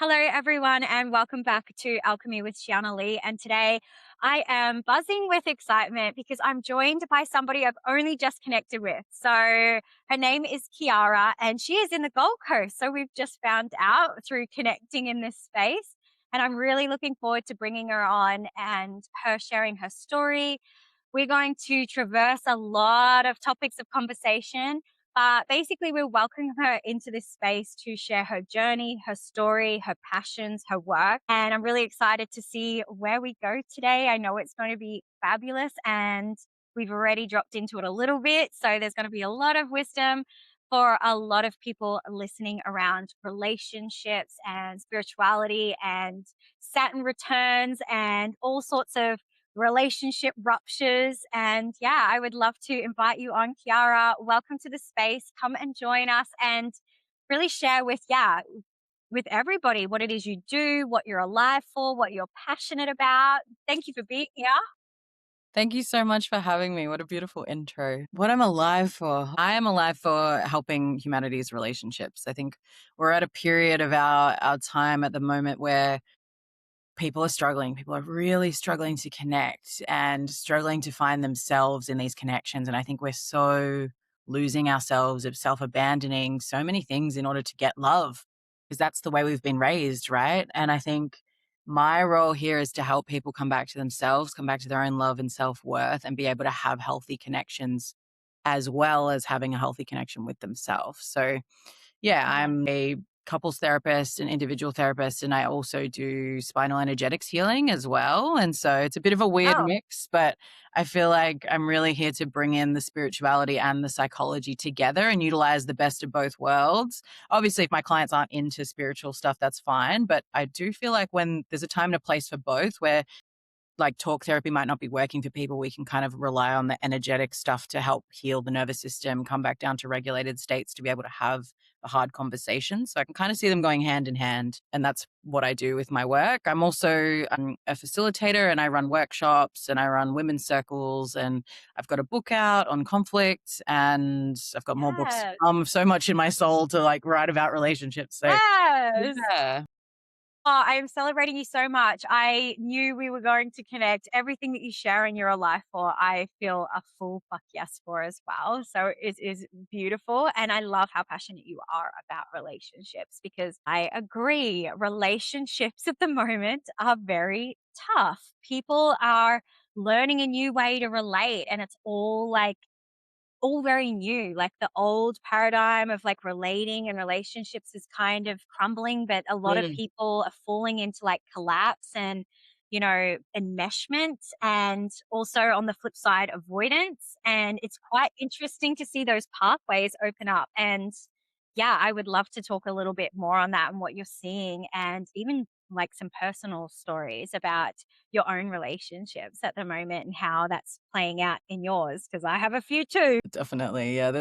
Hello, everyone, and welcome back to Alchemy with Sheeana Leigh. And today I am buzzing with excitement because I'm joined by somebody I've only just connected with. So her name is Kiara, and she is in the Gold Coast. So we've just found out through connecting in this space. And I'm really looking forward to bringing her on and her sharing her story. We're going to traverse a lot of topics of conversation, but basically, we're welcoming her into this space to share her journey, her story, her passions, her work. And I'm really excited to see where we go today. I know it's going to be fabulous, and we've already dropped into it a little bit. So there's going to be a lot of wisdom for a lot of people listening around relationships and spirituality and Saturn returns and all sorts of relationship ruptures. And yeah, I would love to invite you on, Kiara. Welcome to the space. Come and join us and really share with everybody what it is you do, what you're alive for, what you're passionate about. Thank you for being here. Thank you so much for having me. What a beautiful intro. What I'm alive for. I am alive for helping humanity's relationships. I think we're at a period of our time at the moment where people are struggling. People are really struggling to connect and struggling to find themselves in these connections. And I think we're so losing ourselves of self-abandoning so many things in order to get love, because that's the way we've been raised, right? And I think my role here is to help people come back to themselves, come back to their own love and self-worth, and be able to have healthy connections as well as having a healthy connection with themselves. So yeah, Yeah. I'm a couples therapist, an individual therapist, and I also do spinal energetics healing as well. And so it's a bit of a weird Oh, mix, but I feel like I'm really here to bring in the spirituality and the psychology together and utilize the best of both worlds. Obviously, if my clients aren't into spiritual stuff, that's fine. But I do feel like when there's a time and a place for both, where like talk therapy might not be working for people, we can kind of rely on the energetic stuff to help heal the nervous system, come back down to regulated states to be able to have a hard conversation. So I can kind of see them going hand in hand. And that's what I do with my work. I'm also a facilitator, and I run workshops and I run women's circles, and I've got a book out on conflict, and I've got more books. yes. So much in my soul to like write about relationships. So Yes. yeah. Oh, I am celebrating you so much. I knew we were going to connect. Everything that you share in your life for, I feel a full fuck yes for as well. So it is beautiful. And I love how passionate you are about relationships because I agree. Relationships at the moment are very tough. People are learning a new way to relate, and it's all very new. Like the old paradigm of like relating and relationships is kind of crumbling, but a lot of Mm. people are falling into like collapse and, enmeshment, and also on the flip side, avoidance. And it's quite interesting to see those pathways open up. And yeah, I would love to talk a little bit more on that and what you're seeing, and even like some personal stories about your own relationships at the moment and how that's playing out in yours, because I have a few too. Definitely. Yeah.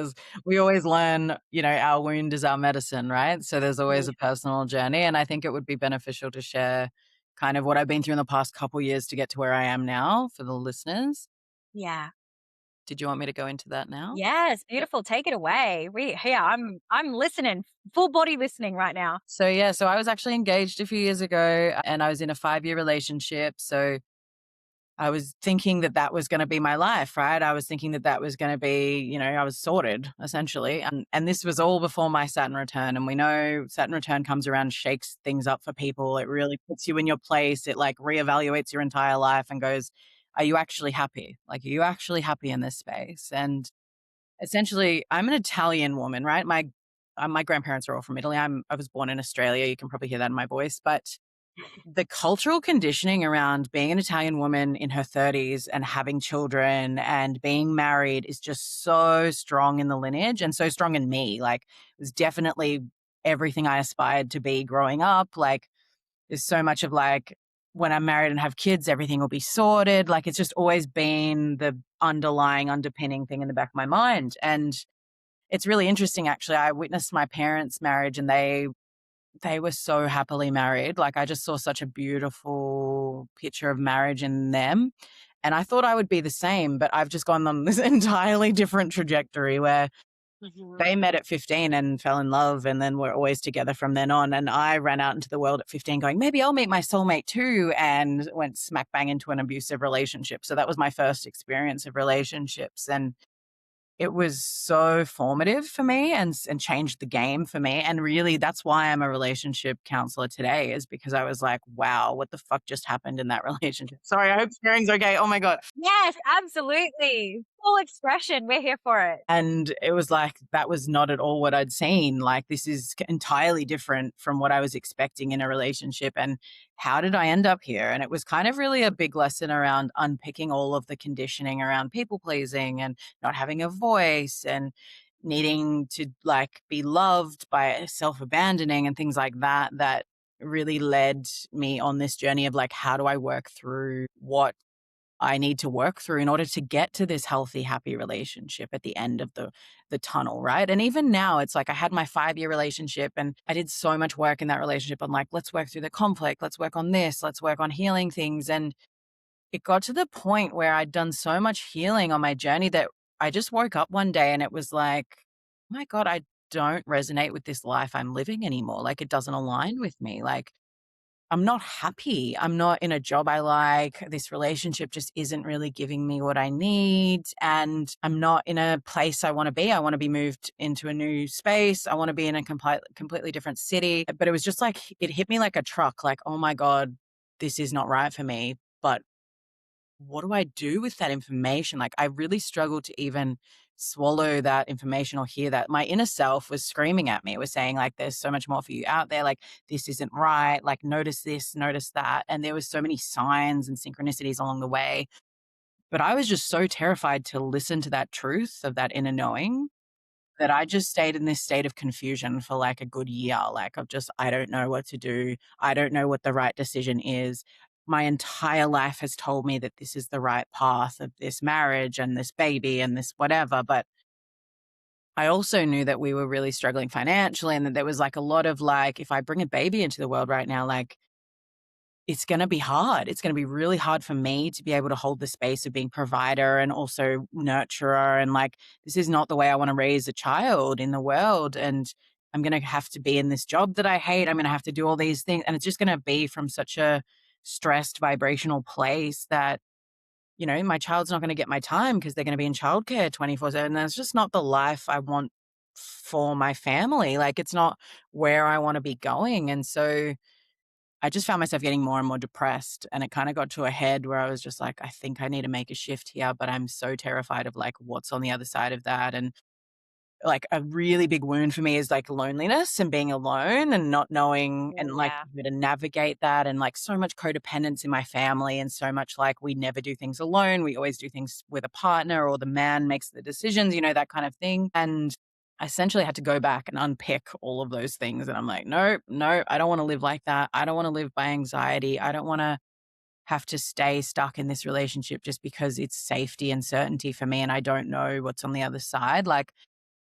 We always learn, our wound is our medicine, right? So there's always Yeah. a personal journey. And I think it would be beneficial to share kind of what I've been through in the past couple years to get to where I am now for the listeners. Yeah. Did you want me to go into that now? Yes, beautiful. Take it away. I'm listening, full body listening right now. So, yeah, so I was actually engaged a few years ago and I was in a 5-year relationship. So I was thinking that that was going to be my life, right? I was thinking that that was going to be, I was sorted essentially. And this was all before my Saturn return. And we know Saturn return comes around, shakes things up for people. It really puts you in your place. It like reevaluates your entire life and goes, are you actually happy? Like, are you actually happy in this space? And essentially, I'm an Italian woman, right? My grandparents are all from Italy. I was born in Australia. You can probably hear that in my voice, but the cultural conditioning around being an Italian woman in her 30s and having children and being married is just so strong in the lineage and so strong in me. Like, it was definitely everything I aspired to be growing up. Like, there's so much of like, when I'm married and have kids, everything will be sorted. Like, it's just always been the underpinning thing in the back of my mind. And it's really interesting, actually. I witnessed my parents' marriage and they were so happily married. Like, I just saw such a beautiful picture of marriage in them. And I thought I would be the same, but I've just gone on this entirely different trajectory where They Mhm. met at 15 and fell in love and then were always together from then on. And I ran out into the world at 15 going, maybe I'll meet my soulmate too, and went smack bang into an abusive relationship. So that was my first experience of relationships. And it was so formative for me and changed the game for me. And really, that's why I'm a relationship counselor today, is because I was like, wow, what the fuck just happened in that relationship? Sorry, I hope hearing's okay. Oh my God. Yes, absolutely. Full expression. We're here for it. And it was like, that was not at all what I'd seen. Like, this is entirely different from what I was expecting in a relationship. And how did I end up here? And it was kind of really a big lesson around unpicking all of the conditioning around people pleasing and not having a voice and needing to like be loved by self-abandoning and things like that, that really led me on this journey of like, how do I work through what I need to work through in order to get to this healthy, happy relationship at the end of the tunnel, right? And even now, it's like I had my 5-year relationship and I did so much work in that relationship. I'm like, let's work through the conflict, let's work on this, let's work on healing things. And it got to the point where I'd done so much healing on my journey that I just woke up one day and it was like, oh my God, I don't resonate with this life I'm living anymore. Like, it doesn't align with me. Like, I'm not happy. I'm not in a job I like. This relationship just isn't really giving me what I need. And I'm not in a place I want to be. I want to be moved into a new space. I want to be in a completely different city. But it was just like, it hit me like a truck, like, oh my God, this is not right for me. But what do I do with that information? Like, I really struggled to even swallow that information or hear that. My inner self was screaming at me. It was saying, like, there's so much more for you out there. Like, this isn't right. Like, notice this, notice that. And there was so many signs and synchronicities along the way. But I was just so terrified to listen to that truth of that inner knowing that I just stayed in this state of confusion for like a good year. Like, of just, I don't know what to do. I don't know what the right decision is. My entire life has told me that this is the right path of this marriage and this baby and this whatever. But I also knew that we were really struggling financially and that there was like a lot of like, if I bring a baby into the world right now, like, it's going to be hard. It's going to be really hard for me to be able to hold the space of being provider and also nurturer. And like, this is not the way I want to raise a child in the world. And I'm going to have to be in this job that I hate. I'm going to have to do all these things. And it's just going to be from such a stressed vibrational place that, you know, my child's not going to get my time because they're going to be in childcare 24/7. That's just not the life I want for my family. Like, it's not where I want to be going. And so, I just found myself getting more and more depressed, and it kinda got to a head where I was just like, "I think I need to make a shift here," but I'm so terrified of, like, what's on the other side of that, and, like, a really big wound for me is, like, loneliness and being alone and not knowing Oh, and, like, yeah. how to navigate that and, like, so much codependence in my family and so much, like, we never do things alone, we always do things with a partner or the man makes the decisions, you know, that kind of thing, and I essentially had to go back and unpick all of those things, and I'm like, "No, no, I don't wanna live like that. I don't wanna live by anxiety. I don't wanna have to stay stuck in this relationship just because it's safety and certainty for me and I don't know what's on the other side." Like,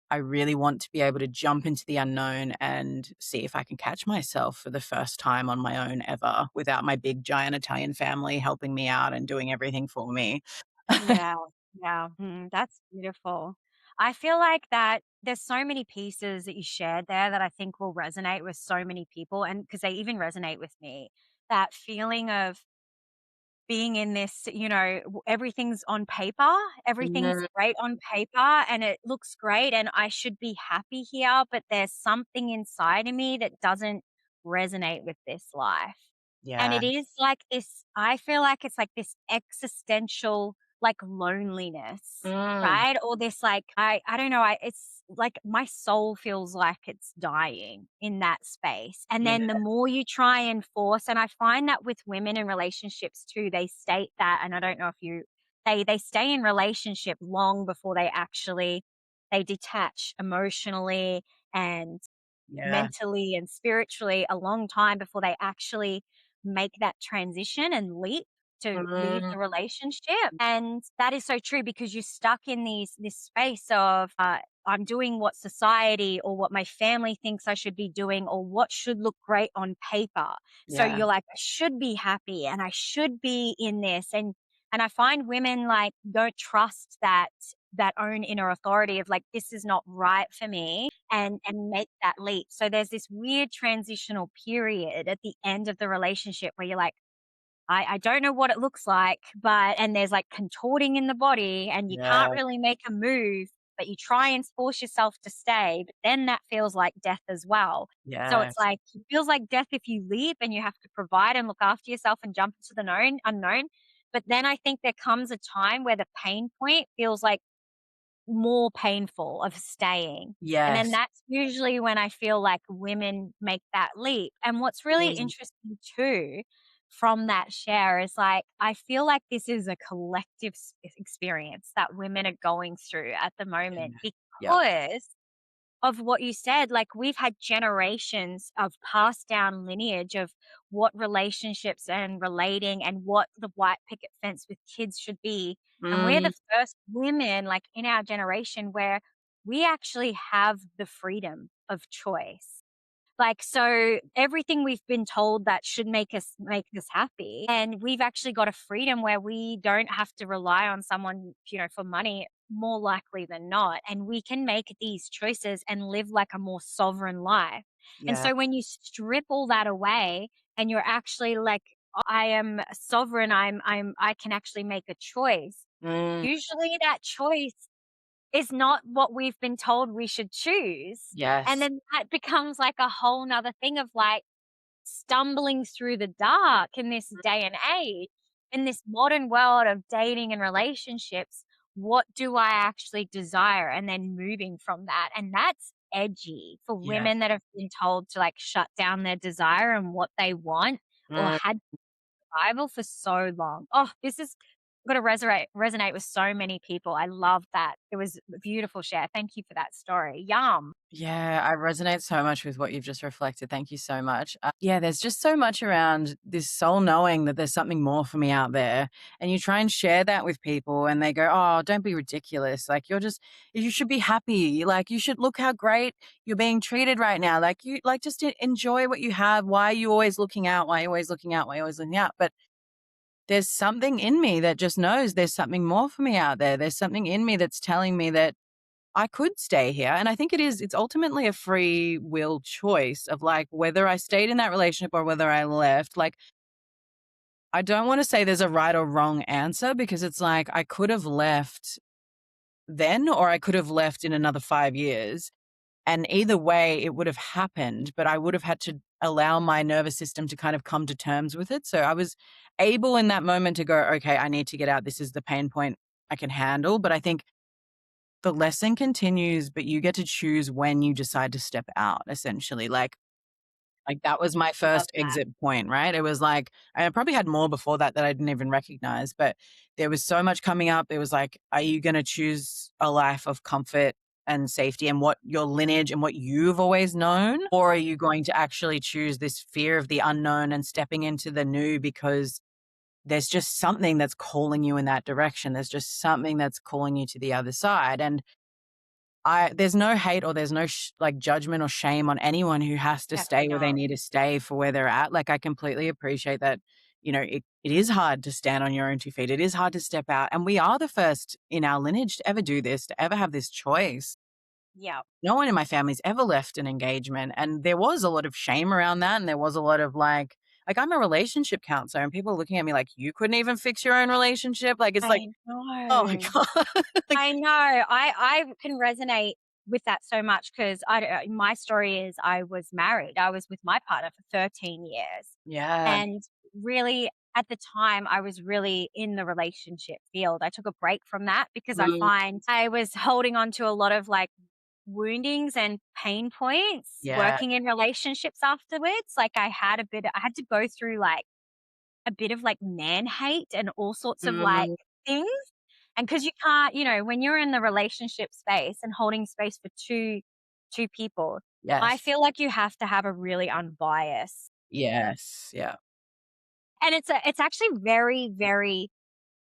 I really want to be able to jump into the unknown and see if I can catch myself for the first time on my own ever without my big giant Italian family helping me out and doing everything for me. Yeah, yeah, that's beautiful. I feel like that there's so many pieces that you shared there that I think will resonate with so many people, and because they even resonate with me. That feeling of being in this, everything's on paper, everything's Mm, great on paper, and it looks great, and I should be happy here, but there's something inside of me that doesn't resonate with this life. And yeah. it is like this, I feel like it's like this existential, like, loneliness, Mm, right? Or this, like, I don't know, it's like my soul feels like it's dying in that space. And yeah, then the more you try and force, and I find that with women in relationships too, they state that, and I don't know if you, they stay in relationship long before they detach emotionally and yeah. mentally and spiritually a long time before they actually make that transition and leap to leave Mm, the relationship. And that is so true because you're stuck in this space of I'm doing what society or what my family thinks I should be doing or what should look great on paper. So yeah. you're like, I should be happy and I should be in this. And I find women like don't trust that that own inner authority of like, this is not right for me, and make that leap. So there's this weird transitional period at the end of the relationship where you're like, I don't know what it looks like, but and there's like contorting in the body and you can't Yeah. really make a move, but you try and force yourself to stay, but then that feels like death as well. So it's Yes. like it feels like death if you leave and you have to provide and look after yourself and jump into the known unknown. But then I think there comes a time where the pain point feels like more painful of staying. And then Yes. that's usually when I feel like women make that leap. And what's really Mm. interesting too from that share is like, I feel like this is a collective experience that women are going through at the moment Yeah. Yep. because of what you said, like, we've had generations of passed down lineage of what relationships and relating and what the white picket fence with kids should be, and we're Mm. the first women, like, in our generation where we actually have the freedom of choice. Like, so everything we've been told that should make us happy, and we've actually got a freedom where we don't have to rely on someone, for money more likely than not, and we can make these choices and live like a more sovereign life. And Yeah. so when you strip all that away and you're actually like, I am sovereign, I can actually make a choice. Mm. Usually that choice is not what we've been told we should choose. And Yes. then that becomes like a whole 'nother thing of like stumbling through the dark in this day and age, in this modern world of dating and relationships. What do I actually desire? And then moving from that. And that's edgy for Yes. women that have been told to like shut down their desire and what they want or Mm. had survival for so long. Oh, this is gonna resonate with so many people. I love that. It was a beautiful share. Thank you for that story. Yum. Yeah, I resonate so much with what you've just reflected. Thank you so much. Yeah, there's just so much around this soul knowing that there's something more for me out there. And you try and share that with people, and they go, oh, don't be ridiculous. Like, you should be happy. Like, you should look how great you're being treated right now. Like, just enjoy what you have. Why are you always looking out? Why are you always looking out? Why are you always looking out? But there's something in me that just knows there's something more for me out there. There's something in me that's telling me that I could stay here. And I think it's ultimately a free will choice of like whether I stayed in that relationship or whether I left. Like, I don't want to say there's a right or wrong answer because it's like I could have left then or I could have left in another 5 years. And either way, it would have happened, but I would have had to allow my nervous system to kind of come to terms with it. So I was able in that moment to go, okay, I need to get out. This is the pain point I can handle. But I think the lesson continues, but you get to choose when you decide to step out, essentially. Like that was my Love first that. exit point, right? It was like I probably had more before that that I didn't even recognize, but there was so much coming up. It was like, are you going to choose a life of comfort and safety and what your lineage and what you've always known? Or are you going to actually choose this fear of the unknown and stepping into the new because there's just something that's calling you in that direction? There's just something that's calling you to the other side. And there's no hate or there's no like judgment or shame on anyone who has to stay Definitely where they not. need to stay for where they're at. Like I completely appreciate that, it is hard to stand on your own 2 feet. It is hard to step out. And we are the first in our lineage to ever do this, to ever have this choice. Yeah. No one in my family's ever left an engagement. And there was a lot of shame around that. And there was a lot of like I'm a relationship counselor and people are looking at me like, you couldn't even fix your own relationship. Like, it's like, I oh my know. God. Like, I know. I can resonate with that so much because my story is I was married. I was with my partner for 13 years. yeah. And really, at the time, I was really in the relationship field. I took a break from that because I Mm, find I was holding on to a lot of like woundings and pain points yeah. working in relationships afterwards. Like I had to go through like a bit of like man hate and all sorts of like Mm, things. And because you can't, when you're in the relationship space and holding space for two people, I yes. feel like you have to have a really unbiased. Yes, yeah. And it's actually very, very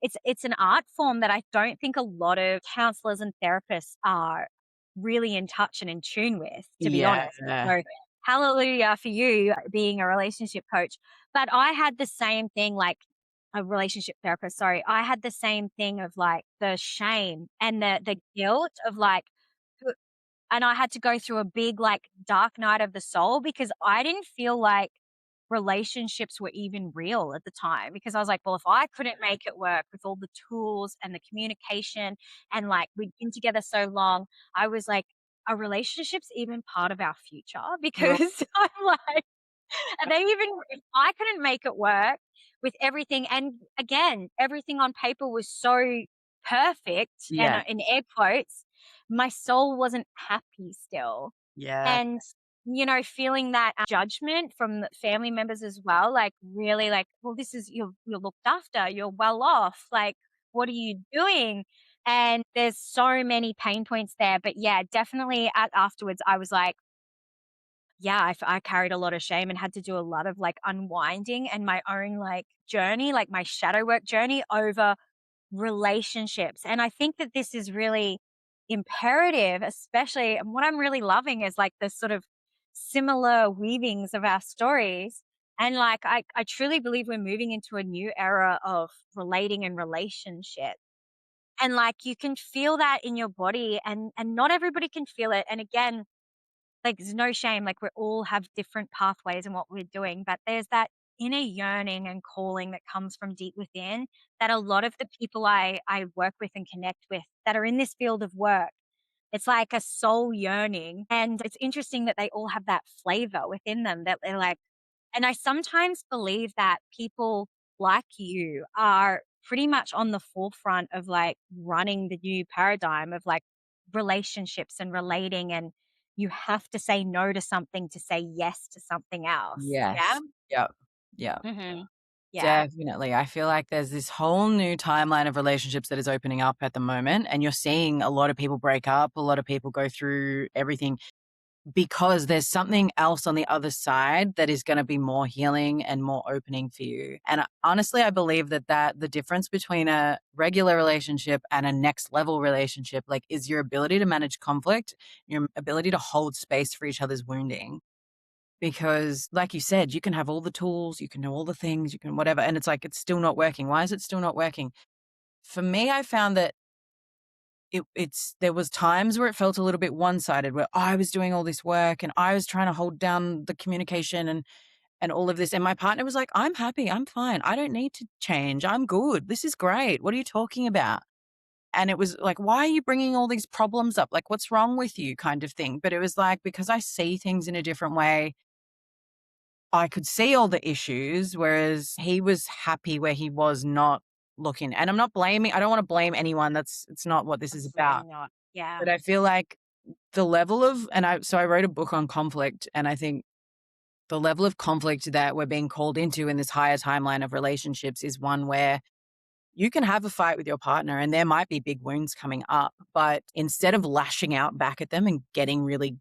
it's an art form that I don't think a lot of counselors and therapists are really in touch and in tune with, to be Yeah. honest. So hallelujah for you being a relationship coach. But I had the same thing, like a relationship therapist, sorry, I had the same thing of, like, the shame and the guilt of, like, who and I had to go through a big, like, dark night of the soul because I didn't feel like relationships were even real at the time because I was like, "Well, if I couldn't make it work with all the tools and the communication and, like, we'd been together so long," I was like, "Are relationships even part of our future?" You're Because I'm like and they even if I couldn't make it work with everything and again, everything on paper was so perfect and, yeah, in air quotes, my soul wasn't happy still. yeah, And, feeling that judgment from the family members as well, like, really like, "Well, this is you're looked after, you're well off, like, what are you doing?" And there's so many pain points there, but yeah, definitely afterwards, I was like, yeah, I carried a lot of shame and had to do a lot of, like, unwinding and my own, like, journey, like, my shadow work journey over relationships, and I think that this is really imperative, especially and what I'm really loving is, like, the sort of similar weavings of our stories, and, like, I truly believe we're moving into a new era of relating and relationship, and, like, you can feel that in your body, and not everybody can feel it, and again, like, there's no shame, like, we all have different pathways in what we're doing, but there's that inner yearning and calling that comes from deep within that a lot of the people I work with and connect with that are in this field of work, it's like a soul yearning, and it's interesting that they all have that flavor within them that they're like and I sometimes believe that people like you are pretty much on the forefront of, like, running the new paradigm of, like, relationships and relating, and you have to say no to something to say yes to something else. Yeah? yes, yep, yep. Mhm. Yeah. Definitely. I feel like there's this whole new timeline of relationships that is opening up at the moment, and you're seeing a lot of people break up, a lot of people go through everything because there's something else on the other side that is going to be more healing and more opening for you. And honestly, I believe that the difference between a regular relationship and a next level relationship like is your ability to manage conflict, your ability to hold space for each other's wounding. Because, like you said, you can have all the tools, you can know all the things, you can whatever, and it's like, it's still not working. Why is it still not working? For me, I found that it's there was times where it felt a little bit one-sided, where I was doing all this work and I was trying to hold down the communication and all of this, and my partner was like, "I'm happy, I'm fine, I don't need to change, I'm good, this is great, what are you talking about?" And it was like, "Why are you bringing all these problems up? Like, what's wrong with you?" kind of thing. But it was like, because I see things in a different way, I could see all the issues, whereas he was happy where he was not looking. And I'm not blaming I don't wanna blame anyone, it's not what this is Absolutely about. not. Yeah. But I feel like the level of and I wrote a book on conflict, and I think the level of conflict that we're being called into in this higher timeline of relationships is one where you can have a fight with your partner and there might be big wounds coming up, but instead of lashing out back at them and getting really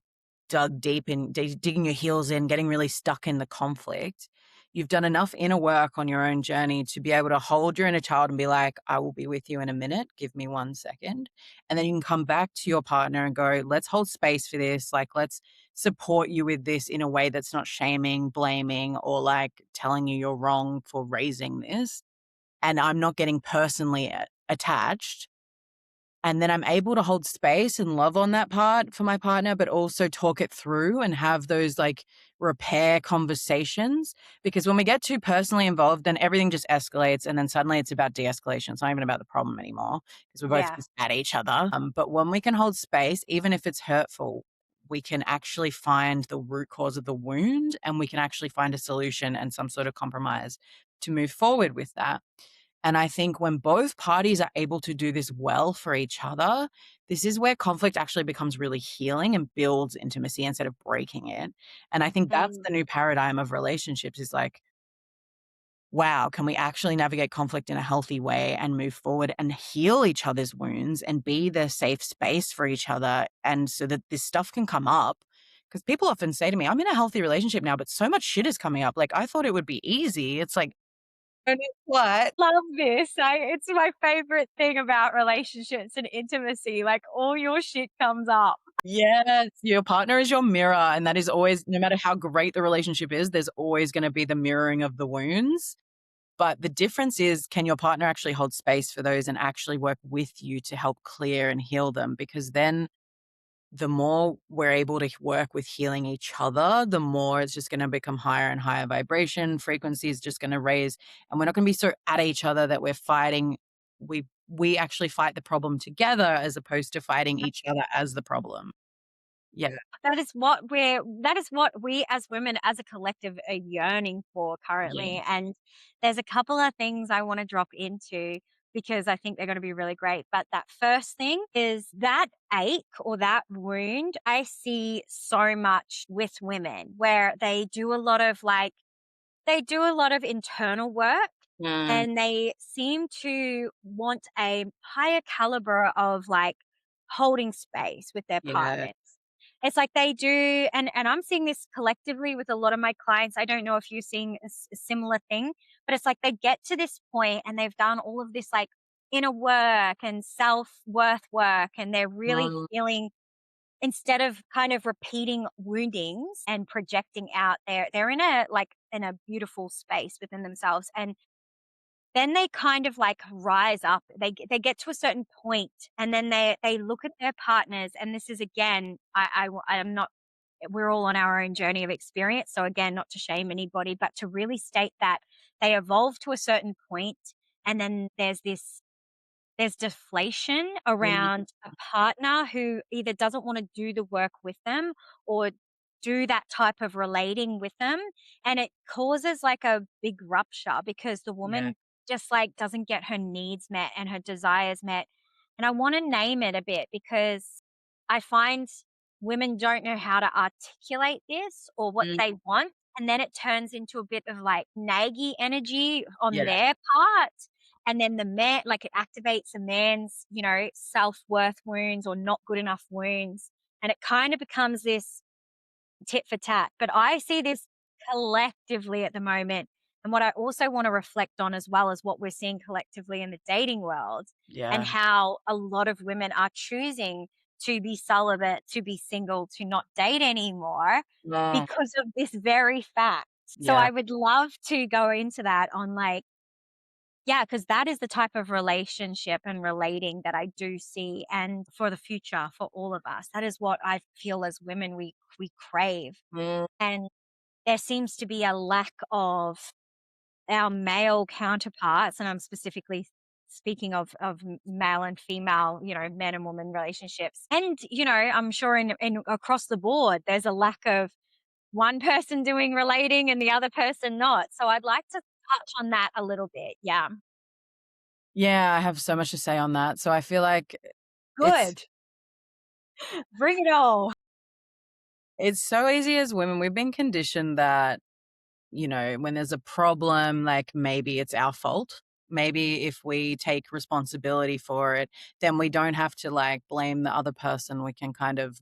dug deep in digging your heels in, getting really stuck in the conflict, you've done enough inner work on your own journey to be able to hold your inner child and be like, I will be with you in a minute. Give me 1 second. And then you can come back to your partner and go, let's hold space for this. Like, let's support you with this in a way that's not shaming, blaming, or like telling you you're wrong for raising this. And I'm not getting personally attached, and then I'm able to hold space and love on that part for my partner, but also talk it through and have those like repair conversations. Because when we get too personally involved, then everything just escalates. And then suddenly it's about de escalation. It's not even about the problem anymore because we're both Yeah. just at each other. But when we can hold space, even if it's hurtful, we can actually find the root cause of the wound and we can actually find a solution and some sort of compromise to move forward with that. And I think when both parties are able to do this well for each other, this is where conflict actually becomes really healing and builds intimacy instead of breaking it. And I think that's the Mm. new paradigm of relationships is like, wow, can we actually navigate conflict in a healthy way and move forward and heal each other's wounds and be the safe space for each other? And so that this stuff can come up. Because people often say to me, I'm in a healthy relationship now, but so much shit is coming up. Like, I thought it would be easy. It's like, and it's what? Love this. It's my favorite thing about relationships and intimacy, like, all your shit comes up. Yes, your partner is your mirror, and that is always no matter how great the relationship is, there's always gonna be the mirroring of the wounds. But the difference is, can your partner actually hold space for those and actually work with you to help clear and heal them? Because then the more we're able to work with healing each other, the more it's just going to become higher and higher vibration. Frequency is just going to raise, and we're not going to be so at each other that we're fighting. We actually fight the problem together as opposed to fighting each other as the problem. Yeah. That is what we as women, as a collective, are yearning for Yeah. currently. And there's a couple of things I want to drop into because I think they're going to be really great. But that first thing is that ache or that wound I see so much with women where they do a lot of internal work Mm, and they seem to want a higher caliber of like holding space with their yeah. partners. It's like they do, and I'm seeing this collectively with a lot of my clients. I don't know if you're seeing a similar thing, but it's like they get to this point and they've done all of this like inner work and self-worth work, and they're really Mm, feeling, instead of kind of repeating woundings and projecting out, they're in a beautiful space within themselves. And then they kind of like rise up. They get to a certain point, and then they look at their partners. And this is again, I am not. We're all on our own journey of experience. So again, not to shame anybody, but to really state that they evolve to a certain point, and then there's deflation mm, around a partner who either doesn't want to do the work with them or do that type of relating with them. And it causes like a big rupture because the yeah. woman just like doesn't get her needs met and her desires met. And I want to name it a bit because I find women don't know how to articulate this or what Mm, they want. And then it turns into a bit of like naggy energy on yeah. their part, and then the man, like it activates a man's, self-worth wounds or not good enough wounds. And it kind of becomes this tit for tat. But I see this collectively at the moment. And what I also want to reflect on, as well as what we're seeing collectively in the dating world, and Yeah. how a lot of women are choosing to be celibate, to be single, to not date anymore Mm, because of this very fact. So yeah. I would love to go into that on like, yeah, because that is the type of relationship and relating that I do see, and for the future, for all of us, that is what I feel as women we crave. Mm, And there seems to be a lack of our male counterparts, and I'm specifically speaking of male and female, men and women relationships. And, I'm sure in across the board, there's a lack of one person doing relating and the other person not. So I'd like to touch on that a little bit. Yeah. yeah, I have so much to say on that. So I feel like it's Good. Bring it all. it's so easy as women. We've been conditioned that, when there's a problem, like maybe it's our fault. Maybe if we take responsibility for it, then we don't have to like blame the other person. We can kind of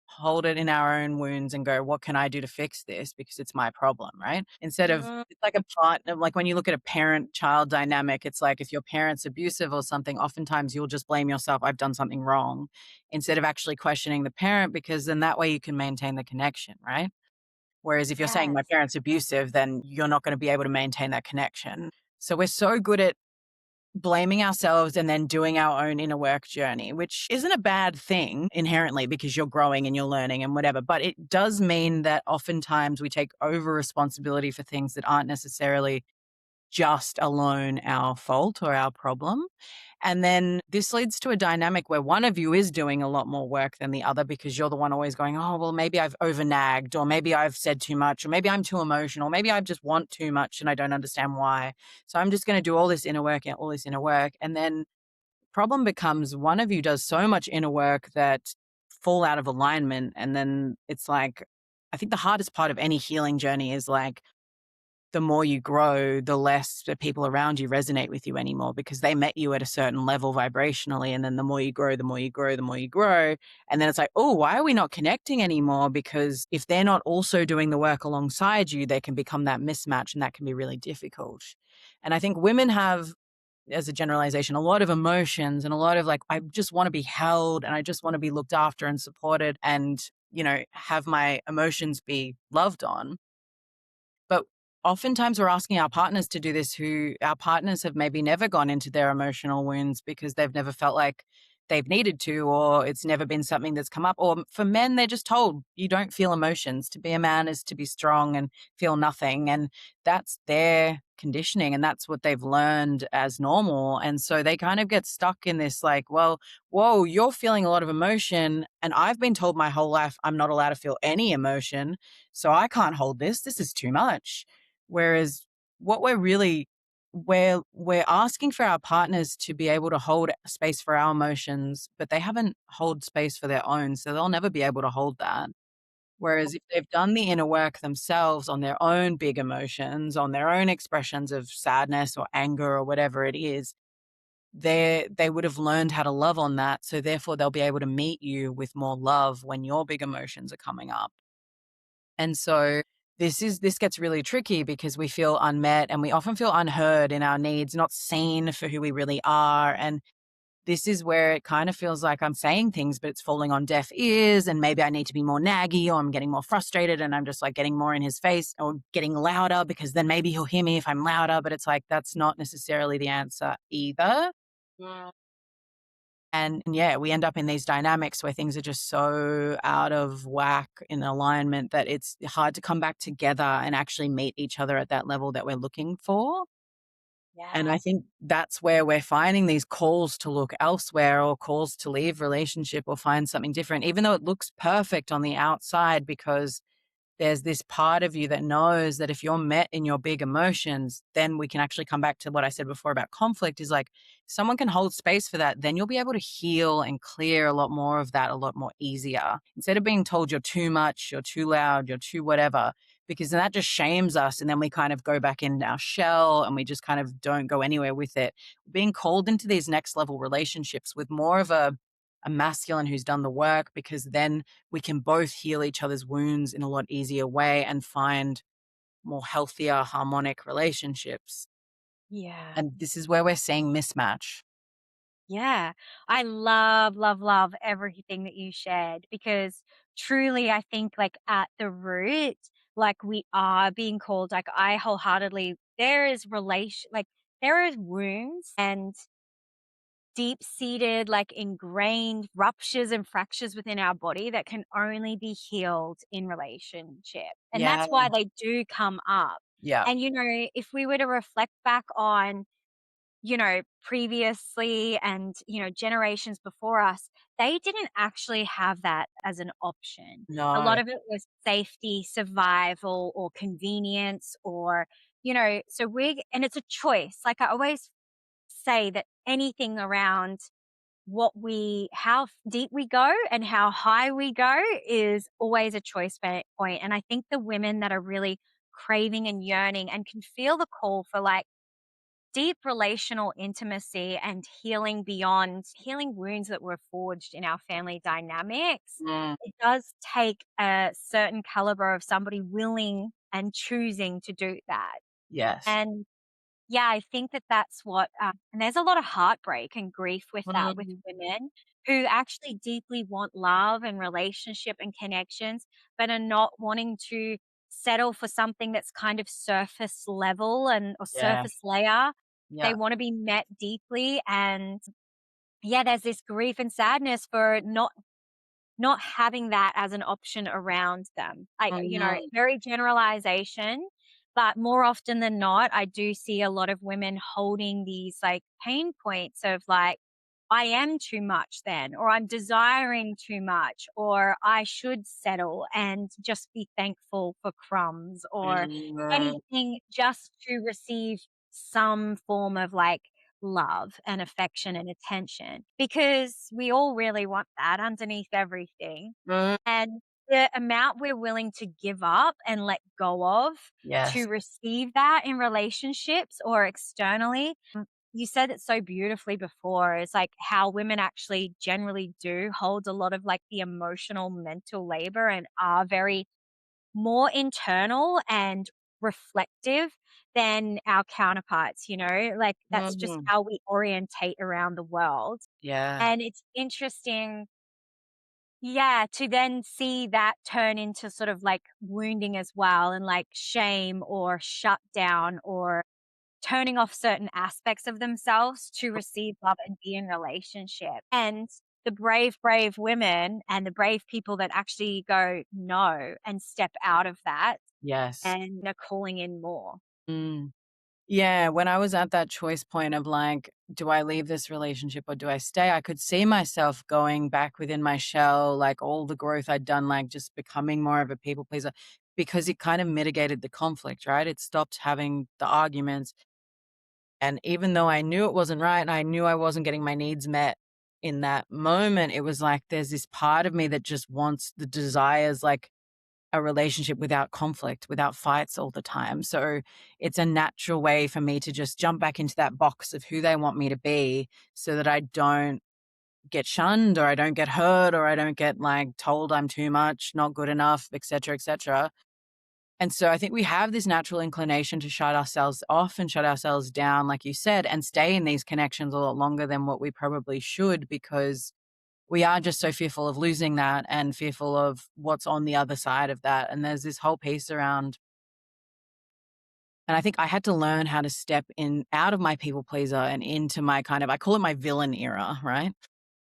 hold it in our own wounds and go, what can I do to fix this? Because it's my problem, right? Instead of, Mm, it's like a partner, like when you look at a parent child dynamic, it's like if your parent's abusive or something, oftentimes you'll just blame yourself, I've done something wrong, instead of actually questioning the parent, because then that way you can maintain the connection, right? Whereas if you're saying my yes. parent's abusive, then you're not going to be able to maintain that connection. So we're so good at blaming ourselves and then doing our own inner work journey, which isn't a bad thing inherently because you're growing and you're learning and whatever. But it does mean that oftentimes we take over responsibility for things that aren't necessarily just alone our fault or our problem. And then this leads to a dynamic where one of you is doing a lot more work than the other because you're the one always going, oh, well, maybe I've overnagged, or maybe I've said too much, or maybe I'm too emotional, maybe I just want too much and I don't understand why. So I'm just going to do all this inner work and all this inner work. And then problem becomes one of you does so much inner work that fall out of alignment. And then it's like, I think the hardest part of any healing journey is like, the more you grow, the less the people around you resonate with you anymore because they met you at a certain level vibrationally. And then the more you grow, the more you grow, the more you grow. And then it's like, oh, why are we not connecting anymore? Because if they're not also doing the work alongside you, they can become that mismatch and that can be really difficult. And I think women have, as a generalization, a lot of emotions and a lot of like, I just want to be held and I just want to be looked after and supported and, have my emotions be loved on. But oftentimes we're asking our partners to do this, who our partners have maybe never gone into their emotional wounds because they've never felt like they've needed to, or it's never been something that's come up. Or for men, they're just told you don't feel emotions. To be a man is to be strong and feel nothing. And that's their conditioning, and that's what they've learned as normal. And so they kind of get stuck in this like, well, whoa, you're feeling a lot of emotion. And I've been told my whole life I'm not allowed to feel any emotion. So I can't hold this. This is too much. Whereas what we're asking for our partners to be able to hold space for our emotions, but they haven't hold space for their own, so they'll never be able to hold that. Whereas if they've done the inner work themselves on their own big emotions, on their own expressions of sadness or anger or whatever it is, they would have learned how to love on that. So therefore they'll be able to meet you with more love when your big emotions are coming up. And so this gets really tricky because we feel unmet and we often feel unheard in our needs, not seen for who we really are. And this is where it kind of feels like I'm saying things, but it's falling on deaf ears. And maybe I need to be more naggy, or I'm getting more frustrated and I'm just like getting more in his face, or getting louder because then maybe he'll hear me if I'm louder. But it's like, that's not necessarily the answer either. And yeah, we end up in these dynamics where things are just so out of whack in alignment that it's hard to come back together and actually meet each other at that level that we're looking for. And Yeah. I think that's where we're finding these calls to look elsewhere, or calls to leave relationship or find something different, even though it looks perfect on the outside, because there's this part of you that knows that if you're met in your big emotions, then we can actually come back to what I said before about conflict, is like, if someone can hold space for that, then you'll be able to heal and clear a lot more of that a lot more easier. Instead of being told you're too much, you're too loud, you're too whatever, because then that just shames us. And then we kind of go back in our shell and we just kind of don't go anywhere with it. Being called into these next level relationships with more of a masculine who's done the work, because then we can both heal each other's wounds in a lot easier way and find more healthier, harmonic relationships. Yeah. And this is where we're seeing mismatch. Yeah. I love, love, love everything that you shared because truly I think like at the root, like we are being called, like I wholeheartedly, there is like there is wounds and deep seated, like ingrained ruptures and fractures within our body that can only be healed in relationship. And Yeah. that's why they do come up. Yeah. And, if we were to reflect back on, previously and, generations before us, they didn't actually have that as an option. A No. lot of it was safety, survival, or convenience, or, so and it's a choice. Like I always say that anything around how deep we go and how high we go is always a choice point. And I think the women that are really craving and yearning and can feel the call for like deep relational intimacy and healing beyond healing wounds that were forged in our family dynamics, Mm, it does take a certain caliber of somebody willing and choosing to do that. yes. And yeah, I think that that's what, and there's a lot of heartbreak and grief with that, with Mm, women who actually deeply want love and relationship and connections, but are not wanting to settle for something that's kind of surface level and or yeah. surface layer. They Yeah. want to be met deeply. And yeah, there's this grief and sadness for not having that as an option around them. Like, Mhm. very generalization, but more often than not, I do see a lot of women holding these like pain points of like, I am too much then, or I'm desiring too much, or I should settle and just be thankful for crumbs or Mm, anything just to receive some form of like love and affection and attention because we all really want that underneath everything. mm, And the amount we're willing to give up and let go of yes. to receive that in relationships or externally. You said it so beautifully before. It's like how women actually generally do hold a lot of like the emotional mental labor and are very more internal and reflective than our counterparts, like that's just Mhm. how we orientate around the world. Yeah. And it's interesting. Yeah, to then see that turn into sort of like wounding as well, and like shame or shutdown or turning off certain aspects of themselves to receive love and be in relationship. And the brave, brave women and the brave people that actually go no and step out of that Yes. and are calling in more. Mm. Yeah, when I was at that choice point of like, do I leave this relationship or do I stay? I could see myself going back within my shell, like all the growth I'd done, like just becoming more of a people pleaser because it kind of mitigated the conflict, right? It stopped having the arguments. And even though I knew it wasn't right and I knew I wasn't getting my needs met in that moment, it was like there's this part of me that just wants the desires like a relationship without conflict, without fights all the time. So it's a natural way for me to just jump back into that box of who they want me to be so that I don't get shunned or I don't get hurt or I don't get like told I'm too much, not good enough, etc., etc. And so I think we have this natural inclination to shut ourselves off and shut ourselves down, like you said, and stay in these connections a lot longer than what we probably should because we are just so fearful of losing that and fearful of what's on the other side of that. And there's this whole piece around, and I think I had to learn how to step in out of my people pleaser and into my kind of, I call it my villain era, right?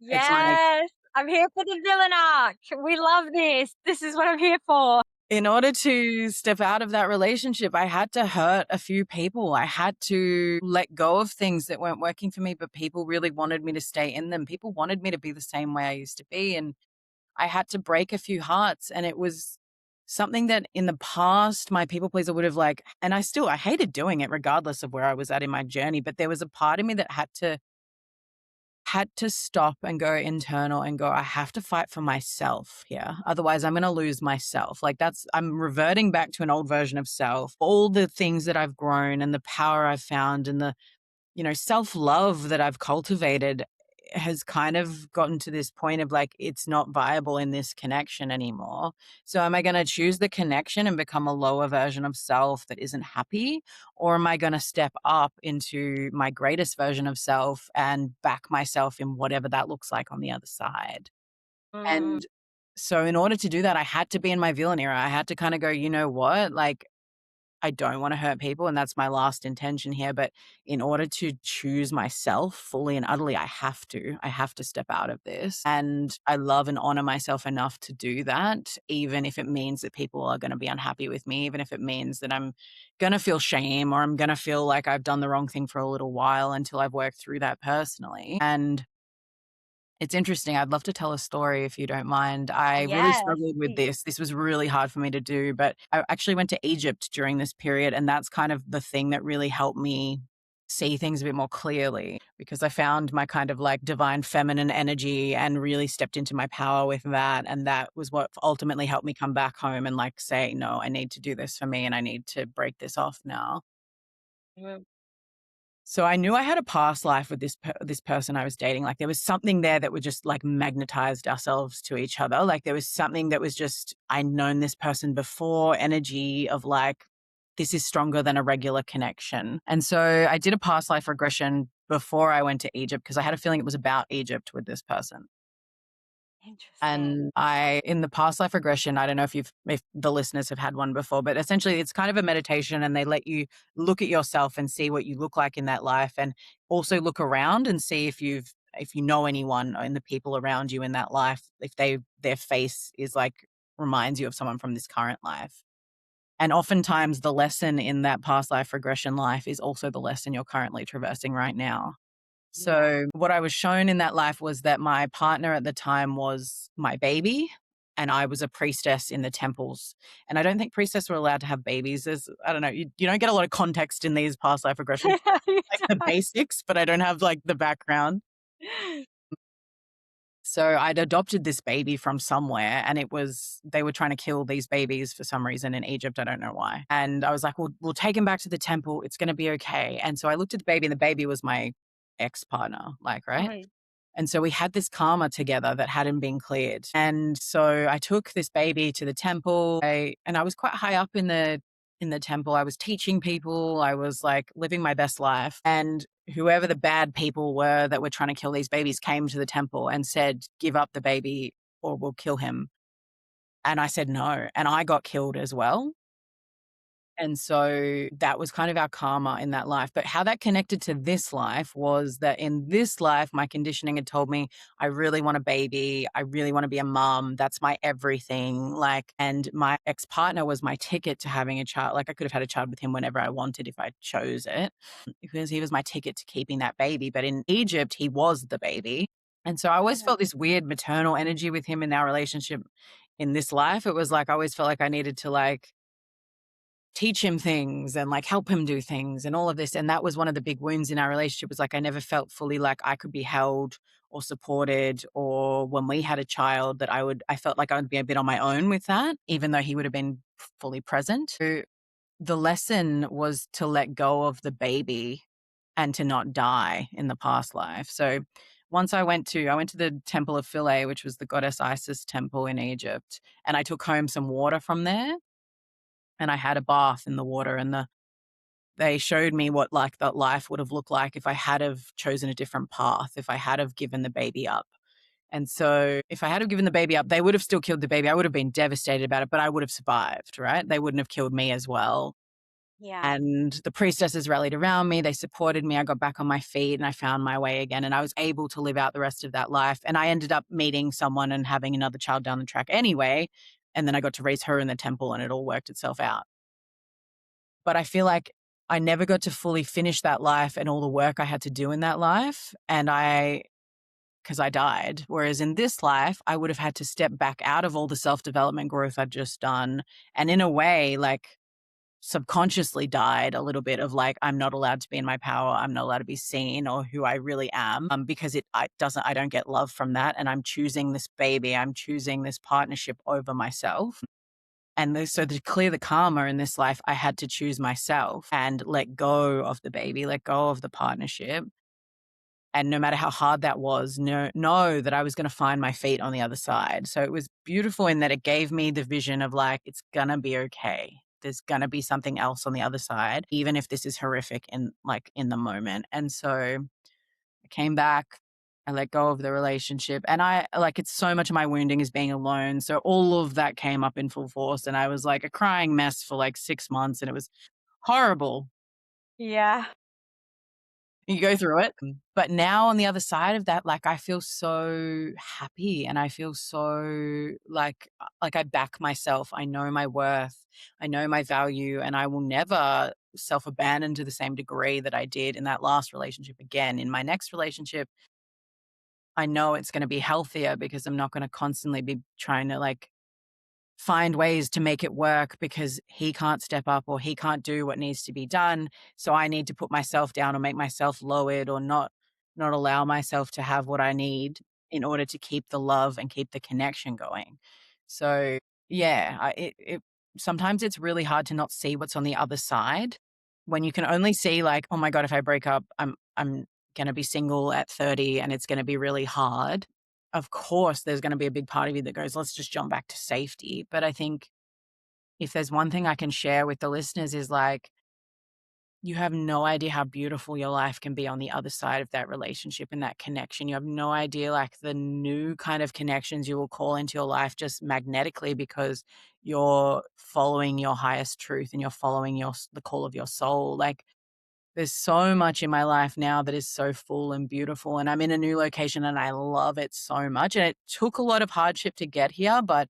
It's like, Yes, I'm here for the villain arc. We love this. This is what I'm here for. in order to step out of that relationship, I had to hurt a few people. I had to let go of things that weren't working for me, but people really wanted me to stay in them. People wanted me to be the same way I used to be. And I had to break a few hearts. And it was something that in the past, my people pleaser would have like, and I hated doing it regardless of where I was at in my journey. But there was a part of me that had to stop and go internal and go, I have to fight for myself here. Otherwise, I'm going to lose myself. Like I'm reverting back to an old version of self. All the things that I've grown and the power I've found and the self-love that I've cultivated has kind of gotten to this point of like, it's not viable in this connection anymore. So am I going to choose the connection and become a lower version of self that isn't happy? Or am I going to step up into my greatest version of self and back myself in whatever that looks like on the other side? Mm, And so in order to do that, I had to be in my villain era. I had to kind of go, you know what? Like, I don't want to hurt people, and that's my last intention here. But in order to choose myself fully and utterly, I have to. I have to step out of this. And I love and honor myself enough to do that, even if it means that people are going to be unhappy with me, even if it means that I'm going to feel shame or I'm going to feel like I've done the wrong thing for a little while until I've worked through that personally. And it's interesting. I'd love to tell a story if you don't mind. I really yes, struggled with please. this. This was really hard for me to do, but I actually went to Egypt during this period. And that's kind of the thing that really helped me see things a bit more clearly because I found my kind of like divine feminine energy and really stepped into my power with that. And that was what ultimately helped me come back home and like say, no, I need to do this for me and I need to break this off now. Mm, So I knew I had a past life with this person I was dating. Like there was something there that would just like magnetized ourselves to each other. Like there was something that was just I'd known this person before, energy of like this is stronger than a regular connection. And so I did a past life regression before I went to Egypt because I had a feeling it was about Egypt with this person. interesting. And in the past life regression, I don't know if the listeners have had one before, but essentially it's kind of a meditation and they let you look at yourself and see what you look like in that life and also look around and see if you know anyone in the people around you in that life, if their face is like reminds you of someone from this current life. And oftentimes the lesson in that past life regression life is also the lesson you're currently traversing right now. Yeah. So what I was shown in that life was that my partner at the time was my baby and I was a priestess in the temples. And I don't think priestess were allowed to have babies. I don't know, you don't get a lot of context in these past life regressions, like the basics, but I don't have like the background. So I'd adopted this baby from somewhere and they were trying to kill these babies for some reason in Egypt. I don't know why. And I was like, well, we'll take him back to the temple. It's going to be okay. And so I looked at the baby and the baby was my ex-partner, like, right? Mhm. And so we had this karma together that hadn't been cleared. And so I took this baby to the temple. And I was quite high up in the temple. I was teaching people. I was like living my best life. And whoever the bad people were that were trying to kill these babies came to the temple and said, give up the baby or we'll kill him. And I said no. And I got killed as well. And so that was kind of our karma in that life. But how that connected to this life was that in this life, my conditioning had told me, I really want a baby. I really want to be a mom. That's my everything. Like, and my ex partner was my ticket to having a child. Like, I could have had a child with him whenever I wanted if I chose it, because he was my ticket to keeping that baby. But in Egypt, he was the baby. And so I always felt this weird maternal energy with him in our relationship in this life. It was like, I always felt like I needed to like, teach him things and like help him do things and all of this. And that was one of the big wounds in our relationship, was like I never felt fully like I could be held or supported, or when we had a child that I felt like I would be a bit on my own with that, even though he would have been fully present. So the lesson was to let go of the baby and to not die in the past life. So once I went to the temple of Philae, which was the goddess Isis temple in Egypt, and I took home some water from there, and I had a bath in the water, and they showed me what like that life would have looked like if I had have chosen a different path, if I had have given the baby up. And so if I had have given the baby up, they would have still killed the baby. I would have been devastated about it, but I would have survived, right? They wouldn't have killed me as well. Yeah. And the priestesses rallied around me. They supported me. I got back on my feet and I found my way again. And I was able to live out the rest of that life. And I ended up meeting someone and having another child down the track anyway. And then I got to raise her in the temple and it all worked itself out. But I feel like I never got to fully finish that life and all the work I had to do in that life. Because I died. Whereas in this life, I would have had to step back out of all the self-development growth I'd just done. And in a way, like subconsciously died a little bit of like, I'm not allowed to be in my power. I'm not allowed to be seen or who I really am, because I don't get love from that. And I'm choosing this baby. I'm choosing this partnership over myself. And so to clear the karma in this life, I had to choose myself and let go of the baby, let go of the partnership. And no matter how hard that was, know that I was going to find my feet on the other side. So it was beautiful in that it gave me the vision of like, it's going to be okay. There's going to be something else on the other side, even if this is horrific in the moment. And so I came back, I let go of the relationship, and it's so much of my wounding is being alone. So all of that came up in full force, and I was like a crying mess for like 6 months, and it was horrible. Yeah. You go through it. But now on the other side of that, like I feel so happy and I feel so like I back myself. I know my worth. I know my value, and I will never self-abandon to the same degree that I did in that last relationship again. In my next relationship, I know it's going to be healthier because I'm not going to constantly be trying to like find ways to make it work because he can't step up or he can't do what needs to be done. So I need to put myself down or make myself lowered or not allow myself to have what I need in order to keep the love and keep the connection going. So yeah, it sometimes it's really hard to not see what's on the other side when you can only see like, oh my God, if I break up, I'm gonna be single at 30 and it's gonna be really hard. Of course, there's going to be a big part of you that goes, let's just jump back to safety. But I think if there's one thing I can share with the listeners is like, you have no idea how beautiful your life can be on the other side of that relationship and that connection. You have no idea like the new kind of connections you will call into your life just magnetically because you're following your highest truth and you're following the call of your soul. Like there's so much in my life now that is so full and beautiful, and I'm in a new location and I love it so much. And it took a lot of hardship to get here, but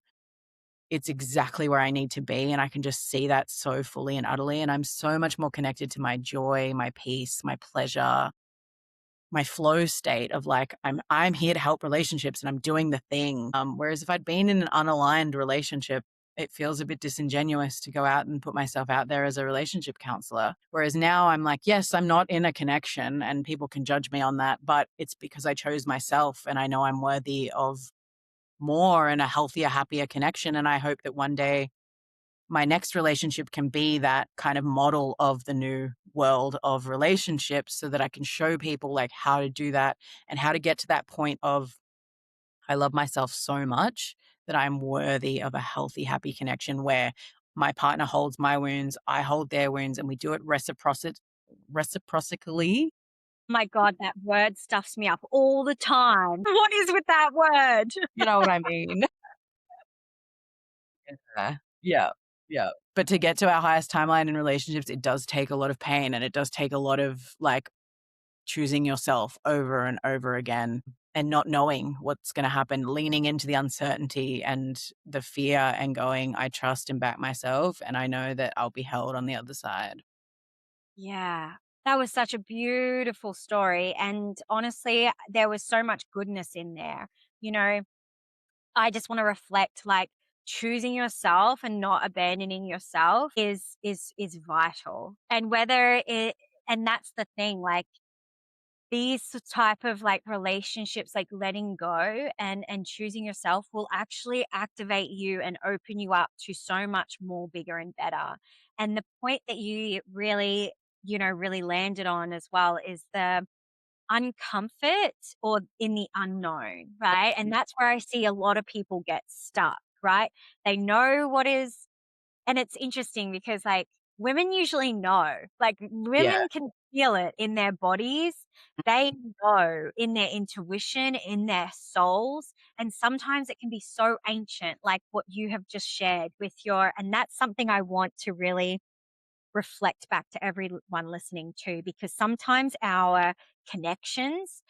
it's exactly where I need to be. And I can just see that so fully and utterly. And I'm so much more connected to my joy, my peace, my pleasure, my flow state of like, I'm here to help relationships and I'm doing the thing. Whereas if I'd been in an unaligned relationship, it feels a bit disingenuous to go out and put myself out there as a relationship counselor. Whereas now I'm like, yes, I'm not in a connection and people can judge me on that, but it's because I chose myself and I know I'm worthy of more and a healthier, happier connection. And I hope that one day my next relationship can be that kind of model of the new world of relationships so that I can show people like how to do that and how to get to that point of I love myself so much that I'm worthy of a healthy, happy connection where my partner holds my wounds, I hold their wounds, and we do it reciprocally My God, that word stuffs me up all the time. What is with that word? You know what I mean? Yeah. Yeah. Yeah. But to get to our highest timeline in relationships, it does take a lot of pain, and it does take a lot of, like, choosing yourself over and over again and not knowing what's gonna happen, leaning into the uncertainty and the fear and going, "I trust and back myself, and I know that I'll be held on the other side." Yeah, that was such a beautiful story. And honestly, there was so much goodness in there. You know, I just want to reflect like choosing yourself and not abandoning yourself is vital. And whether it and that's the thing, like these type of like relationships, like letting go and choosing yourself will actually activate you and open you up to so much more bigger and better. And the point that you really, really landed on as well is the uncomfort or in the unknown, right? And that's where I see a lot of people get stuck, right? They know what is, and it's interesting because, like, women usually know. Like, Yeah. women can feel it in their bodies. They know in their intuition, in their souls, and sometimes it can be so ancient, like what you have just shared with your and that's something I want to really reflect back to everyone listening too, because sometimes our connections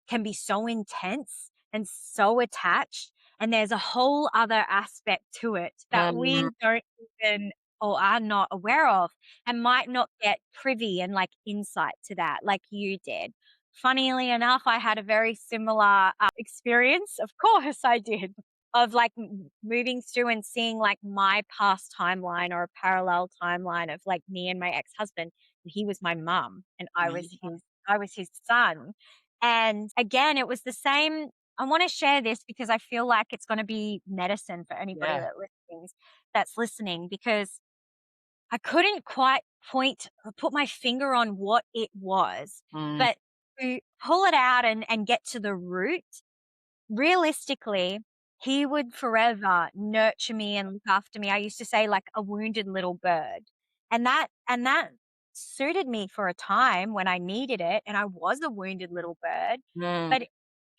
can be so intense and so attached. And there's a whole other aspect to it that Mm, we don't even or are not aware of and might not get privy and like insight to that, like you did. Funnily enough, I had a very similar experience. Of course, I did of like moving through and seeing like my past timeline or a parallel timeline of like me and my ex-husband. And he was my mum and mm, I was his son. And again, it was the same. I want to share this because I feel like it's going to be medicine for anybody yeah. that's listening because I couldn't quite point or put my finger on what it was. Mm, But to pull it out and get to the root, realistically, he would forever nurture me and look after me. I used to say like a wounded little bird. And that suited me for a time when I needed it and I was a wounded little bird, mm, but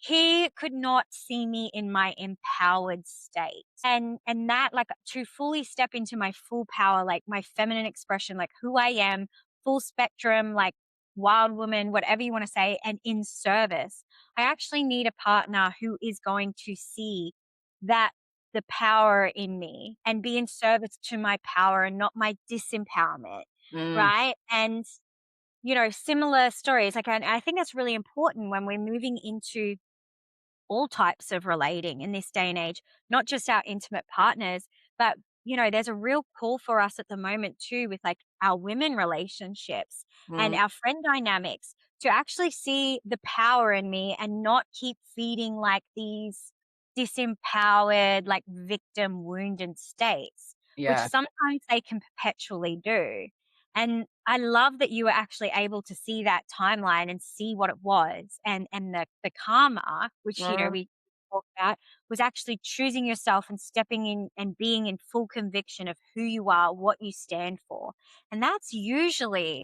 he could not see me in my empowered state. And that like to fully step into my full power, like my feminine expression, like who I am, full spectrum, like wild woman, whatever you want to say, and in service. I actually need a partner who is going to see that the power in me and be in service to my power and not my disempowerment, mm, right? And, similar stories. Like, I think that's really important when we're moving into all types of relating in this day and age, not just our intimate partners, but there's a real call for us at the moment too with like our women relationships and mm, our friend dynamics to actually see the power in me and not keep feeding like these disempowered, like victim wounded states, which yeah. sometimes they can perpetually do. And I love that you were actually able to see that timeline and see what it was and the karma, which, Mm, we talked about, was actually choosing yourself and stepping in and being in full conviction of who you are, what you stand for. And that's usually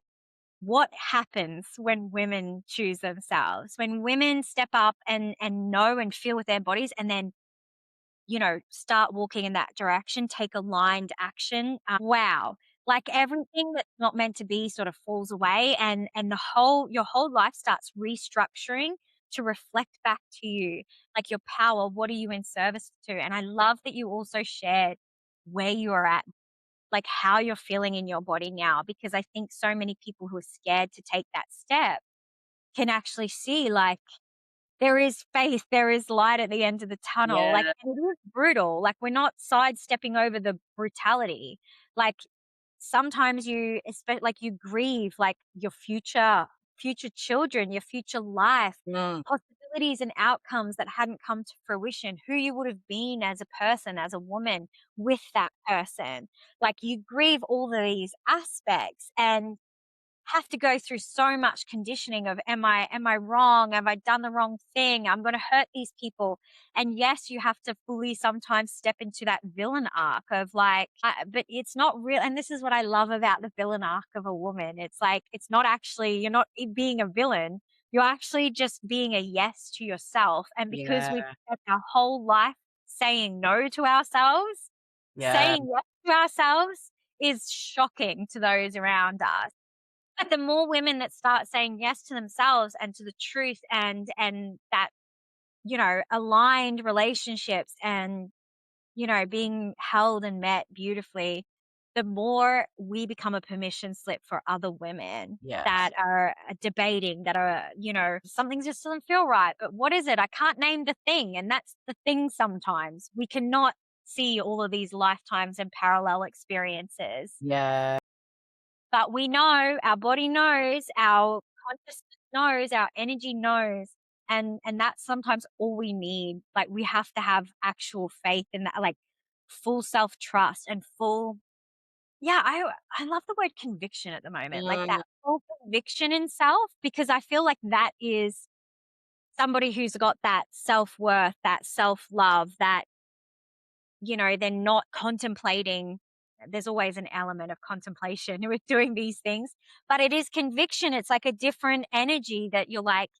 what happens when women choose themselves. When women step up and know and feel with their bodies and then start walking in that direction, take aligned action. Wow. Like everything that's not meant to be sort of falls away and your whole life starts restructuring to reflect back to you. Like your power, what are you in service to? And I love that you also shared where you are at, like how you're feeling in your body now, because I think so many people who are scared to take that step can actually see like there is faith, there is light at the end of the tunnel, like, yeah. and it is brutal, like, we're not sidestepping over the brutality. Like, sometimes like, you grieve, like, your future children, your future life, Mm, possibilities and outcomes that hadn't come to fruition, who you would have been as a person, as a woman with that person. Like, you grieve all of these aspects, and have to go through so much conditioning of am I wrong? Have I done the wrong thing? I'm going to hurt these people. And yes, you have to fully sometimes step into that villain arc of like, but it's not real. And this is what I love about the villain arc of a woman. It's like, it's not actually, you're not being a villain. You're actually just being a yes to yourself. And because we've Yeah. spent our whole life saying no to ourselves, Yeah. saying yes to ourselves is shocking to those around us. But the more women that start saying yes to themselves and to the truth and that, aligned relationships and, being held and met beautifully, the more we become a permission slip for other women that Yes. are debating, that are, something just doesn't feel right. But what is it? I can't name the thing. And that's the thing sometimes. We cannot see all of these lifetimes and parallel experiences. Yeah. But we know, our body knows, our consciousness knows, our energy knows, and that's sometimes all we need. Like, we have to have actual faith in that, like, full self-trust and full yeah, I love the word conviction at the moment, like, that Mm. full conviction in self, because I feel like that is somebody who's got that self-worth, that self-love, that they're not contemplating. There's always an element of contemplation with doing these things, but it is conviction. It's like a different energy that you're like,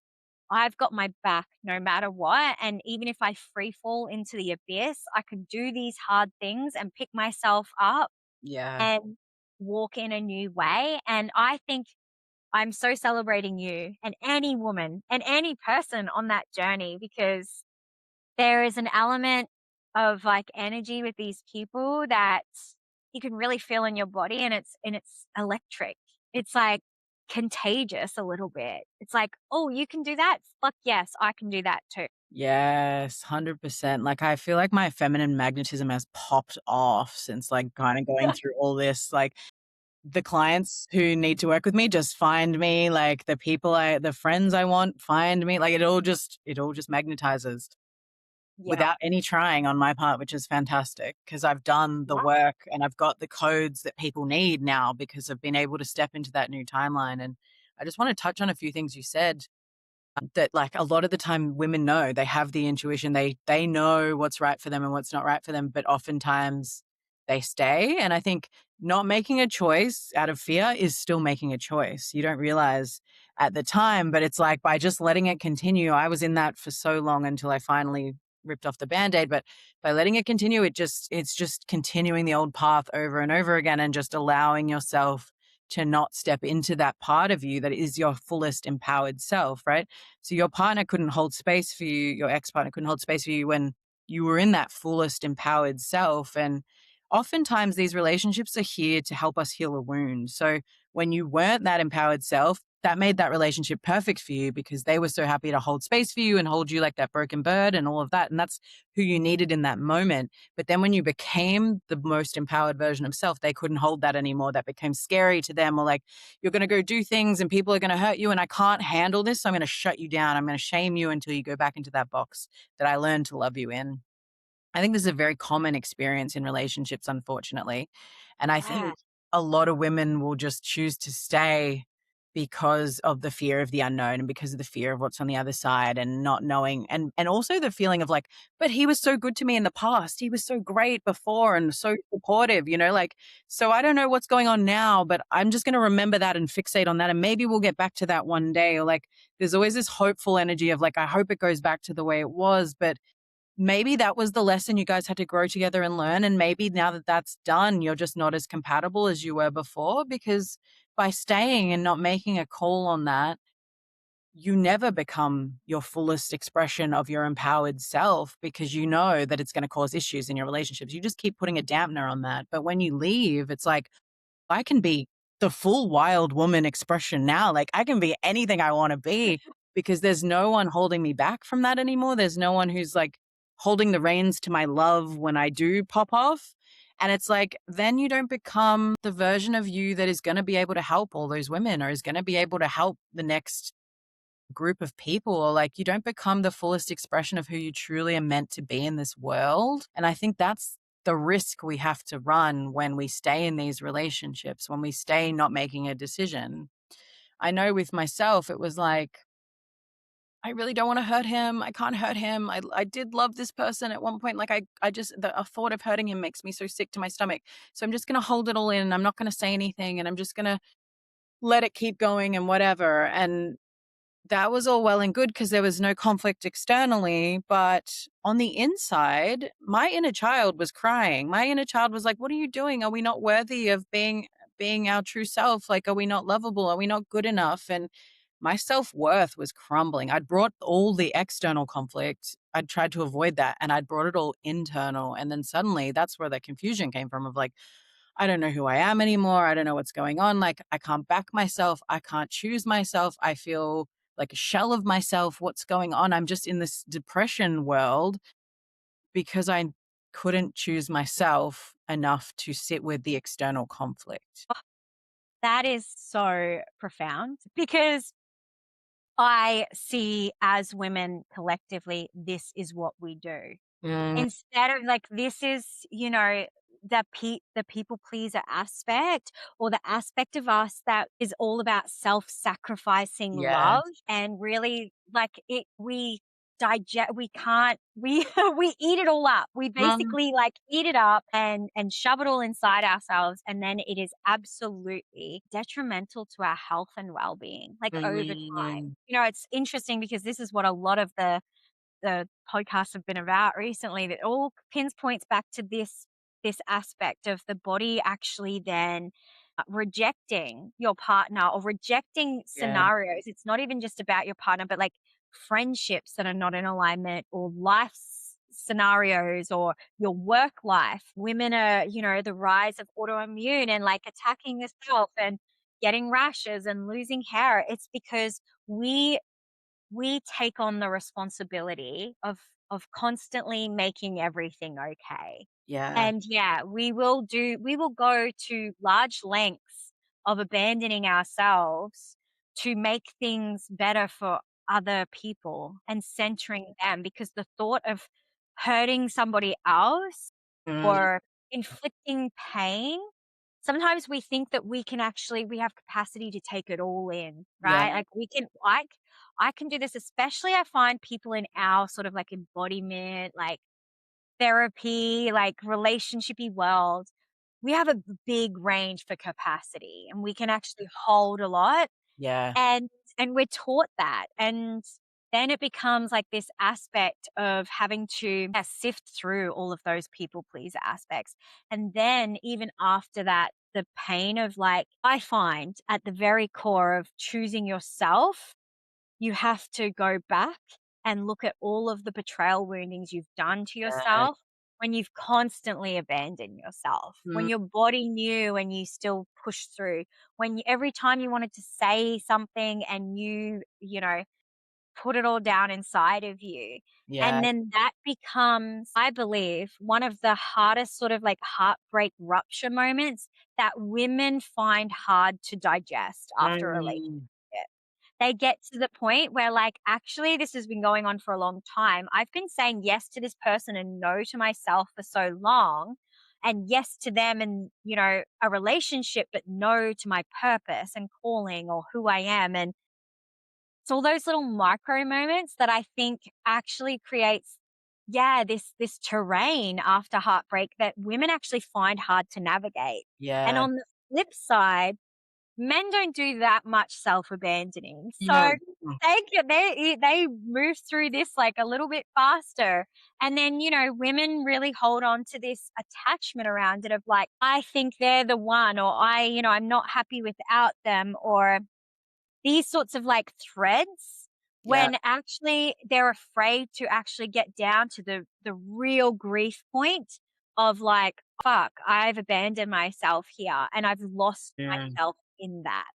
I've got my back no matter what. And even if I free fall into the abyss, I can do these hard things and pick myself up Yeah. and walk in a new way. And I think I'm so celebrating you and any woman and any person on that journey, because there is an element of, like, energy with these people that you can really feel in your body, and it's electric. It's, like, contagious a little bit. It's like, "Oh, you can do that? Fuck yes, I can do that too." Yes, 100%. Like, I feel like my feminine magnetism has popped off since, like, kinda going through all this, like, the clients who need to work with me just find me, like, the friends I want find me, like, it all just magnetizes Yeah. without any trying on my part, which is fantastic because 'cause I've done the Yeah. work and I've got the codes that people need now because I've been able to step into that new timeline, and I just wanna touch on a few things you said. That, like, a lot of the time women know, they have the intuition, they know what's right for them and what's not right for them, but oftentimes they stay, and I think not making a choice out of fear is still making a choice. You don't realize at the time, but it's like by just letting it continue, I was in that for so long until I finally ripped off the Band-Aid, but by letting it continue, it's just continuing the old path over and over again and just allowing yourself to not step into that part of you that is your fullest empowered self, right? So your partner couldn't hold space for you, your ex-partner couldn't hold space for you when you were in that fullest empowered self. And oftentimes these relationships are here to help us heal a wound. So when you weren't that empowered self, that made that relationship perfect for you because they were so happy to hold space for you and hold you like that broken bird and all of that. And that's who you needed in that moment. But then when you became the most empowered version of self, they couldn't hold that anymore. That became scary to them, or like, you're going to go do things and people are going to hurt you and I can't handle this. So I'm going to shut you down. I'm going to shame you until you go back into that box that I learned to love you in. I think this is a very common experience in relationships, unfortunately. And I Yeah. think a lot of women will just choose to stay because of the fear of the unknown and because of the fear of what's on the other side and not knowing, and also the feeling of like, but he was so good to me in the past. He was so great before and so supportive, like, so I don't know what's going on now, but I'm just going to remember that and fixate on that and maybe we'll get back to that one day. Or like, there's always this hopeful energy of like, I hope it goes back to the way it was, but maybe that was the lesson you guys had to grow together and learn. And maybe now that that's done, you're just not as compatible as you were before because by staying and not making a call on that, you never become your fullest expression of your empowered self because you know that it's going to cause issues in your relationships. You just keep putting a dampener on that. But when you leave, it's like, I can be the full wild woman expression now. Like I can be anything I want to be because there's no one holding me back from that anymore. There's no one who's like holding the reins to my love when I do pop off. And it's like, then you don't become the version of you that is going to be able to help all those women or is going to be able to help the next group of people, or like you don't become the fullest expression of who you truly are meant to be in this world. And I think that's the risk we have to run when we stay in these relationships, when we stay not making a decision. I know with myself, it was like, I really don't want to hurt him. I can't hurt him. I did love this person at one point. Like I just, the thought of hurting him makes me so sick to my stomach. So I'm just going to hold it all in. I'm not going to say anything, and I'm just going to let it keep going and whatever. And that was all well and good because there was no conflict externally. But on the inside, my inner child was crying. My inner child was like, what are you doing? Are we not worthy of being our true self? Like, are we not lovable? Are we not good enough? And my self-worth was crumbling. I'd brought all the external conflict. I'd tried to avoid that, and I'd brought it all internal. And then suddenly that's where the confusion came from of like, I don't know who I am anymore. I don't know what's going on. Like, I can't back myself. I can't choose myself. I feel like a shell of myself. What's going on? I'm just in this depression world because I couldn't choose myself enough to sit with the external conflict. That is so profound because I see as women collectively, this is what we do. Mm, Instead of like, this is, the people pleaser aspect, or the aspect of us that is all about self-sacrificing yeah. love, and really like we can't we we eat it all up. We Mm, basically like eat it up and shove it all inside ourselves, and then it is absolutely detrimental to our health and well-being, like over time. mm, It's interesting because this is what a lot of the podcasts have been about recently, that all pins points back to this aspect of the body actually then rejecting your partner, or rejecting yeah. scenarios. It's not even just about your partner, but like friendships that are not in alignment, or scenarios, or your work life. Women are, the rise of autoimmune and like attacking the self and getting rashes and losing hair. It's because we take on the responsibility of constantly making everything okay. Yeah. And yeah, we will go to large lengths of abandoning ourselves to make things better for other people and centering them, because the thought of hurting somebody else Mm, or inflicting pain, sometimes we think that we have capacity to take it all in, yeah. right? Like I can do this, especially I find people in our sort of like embodiment, like therapy, like relationshipy world, we have a big range for capacity, and we can actually hold a lot, Yeah. and we're taught that, and then it becomes like this aspect of having to, yeah, sift through all of those people pleaser aspects. And then even after that, the pain of like, I find at the very core of choosing yourself, you have to go back and look at all of the betrayal woundings you've done to Yeah. yourself when you've constantly abandoned yourself, when Mm, your body knew and you still pushed through, when every time you wanted to say something and you put it all down inside of you. yeah. And then that becomes, I believe, one of the hardest sort of like heartbreak rupture moments that women find hard to digest after a relationship. Mm, They get to the point where, like, actually, this has been going on for a long time. I've been saying yes to this person and no to myself for so long, and yes to them and, a relationship, but no to my purpose and calling or who I am. And it's all those little micro moments that I think actually creates, yeah, this terrain after heartbreak that women actually find hard to navigate. And yeah. on the flip side, men don't do that much self-abandoning. Yeah. So they move through this, like, a little bit faster. And then, women really hold on to this attachment around it of, like, I think they're the one, or I'm not happy without them, or these sorts of, like, threads, Yeah. when actually they're afraid to actually get down to the real grief point of, like, "Fuck, I've abandoned myself here, and I've lost Yeah. myself in that."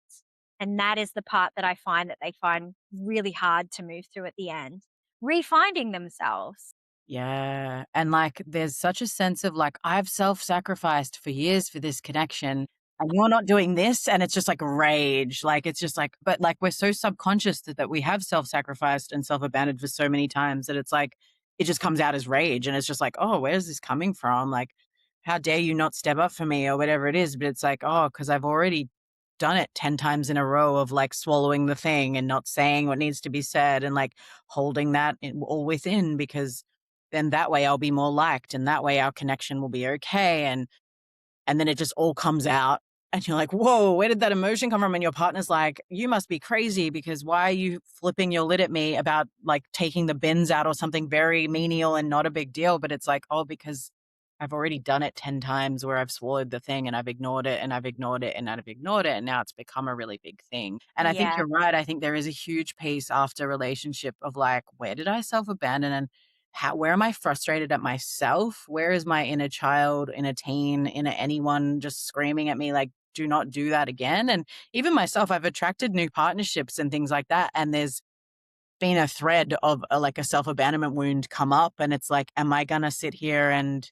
And that is the part that I find that they find really hard to move through at the end. Refinding themselves. Yeah. And like, there's such a sense of like, I've self sacrificed for years for this connection and you're not doing this. And it's just like rage. Like, it's just like, but like, we're so subconscious that we have self sacrificed and self abandoned for so many times that it's like, it just comes out as rage. And it's just like, oh, where's this coming from? Like, how dare you not step up for me or whatever it is. But it's like, oh, because I've already done it 10 times in a row of like swallowing the thing and not saying what needs to be said and like holding that all within, because then that way I'll be more liked and that way our connection will be okay. And then it just all comes out and you're like, whoa, where did that emotion come from? And your partner's like, you must be crazy, because why are you flipping your lid at me about like taking the bins out or something very menial and not a big deal? But it's like, oh, because I've already done it 10 times where I've swallowed the thing and I've ignored it and I've ignored it and I've ignored it. And now it's become a really big thing. And I think Yeah. you're right. I think there is a huge piece after relationship of like, where did I self abandon? And where am I frustrated at myself? Where is my inner child, inner teen, inner anyone just screaming at me like, do not do that again? And even myself, I've attracted new partnerships and things like that. And there's been a thread of like a self abandonment wound come up. And it's like, am I going to sit here and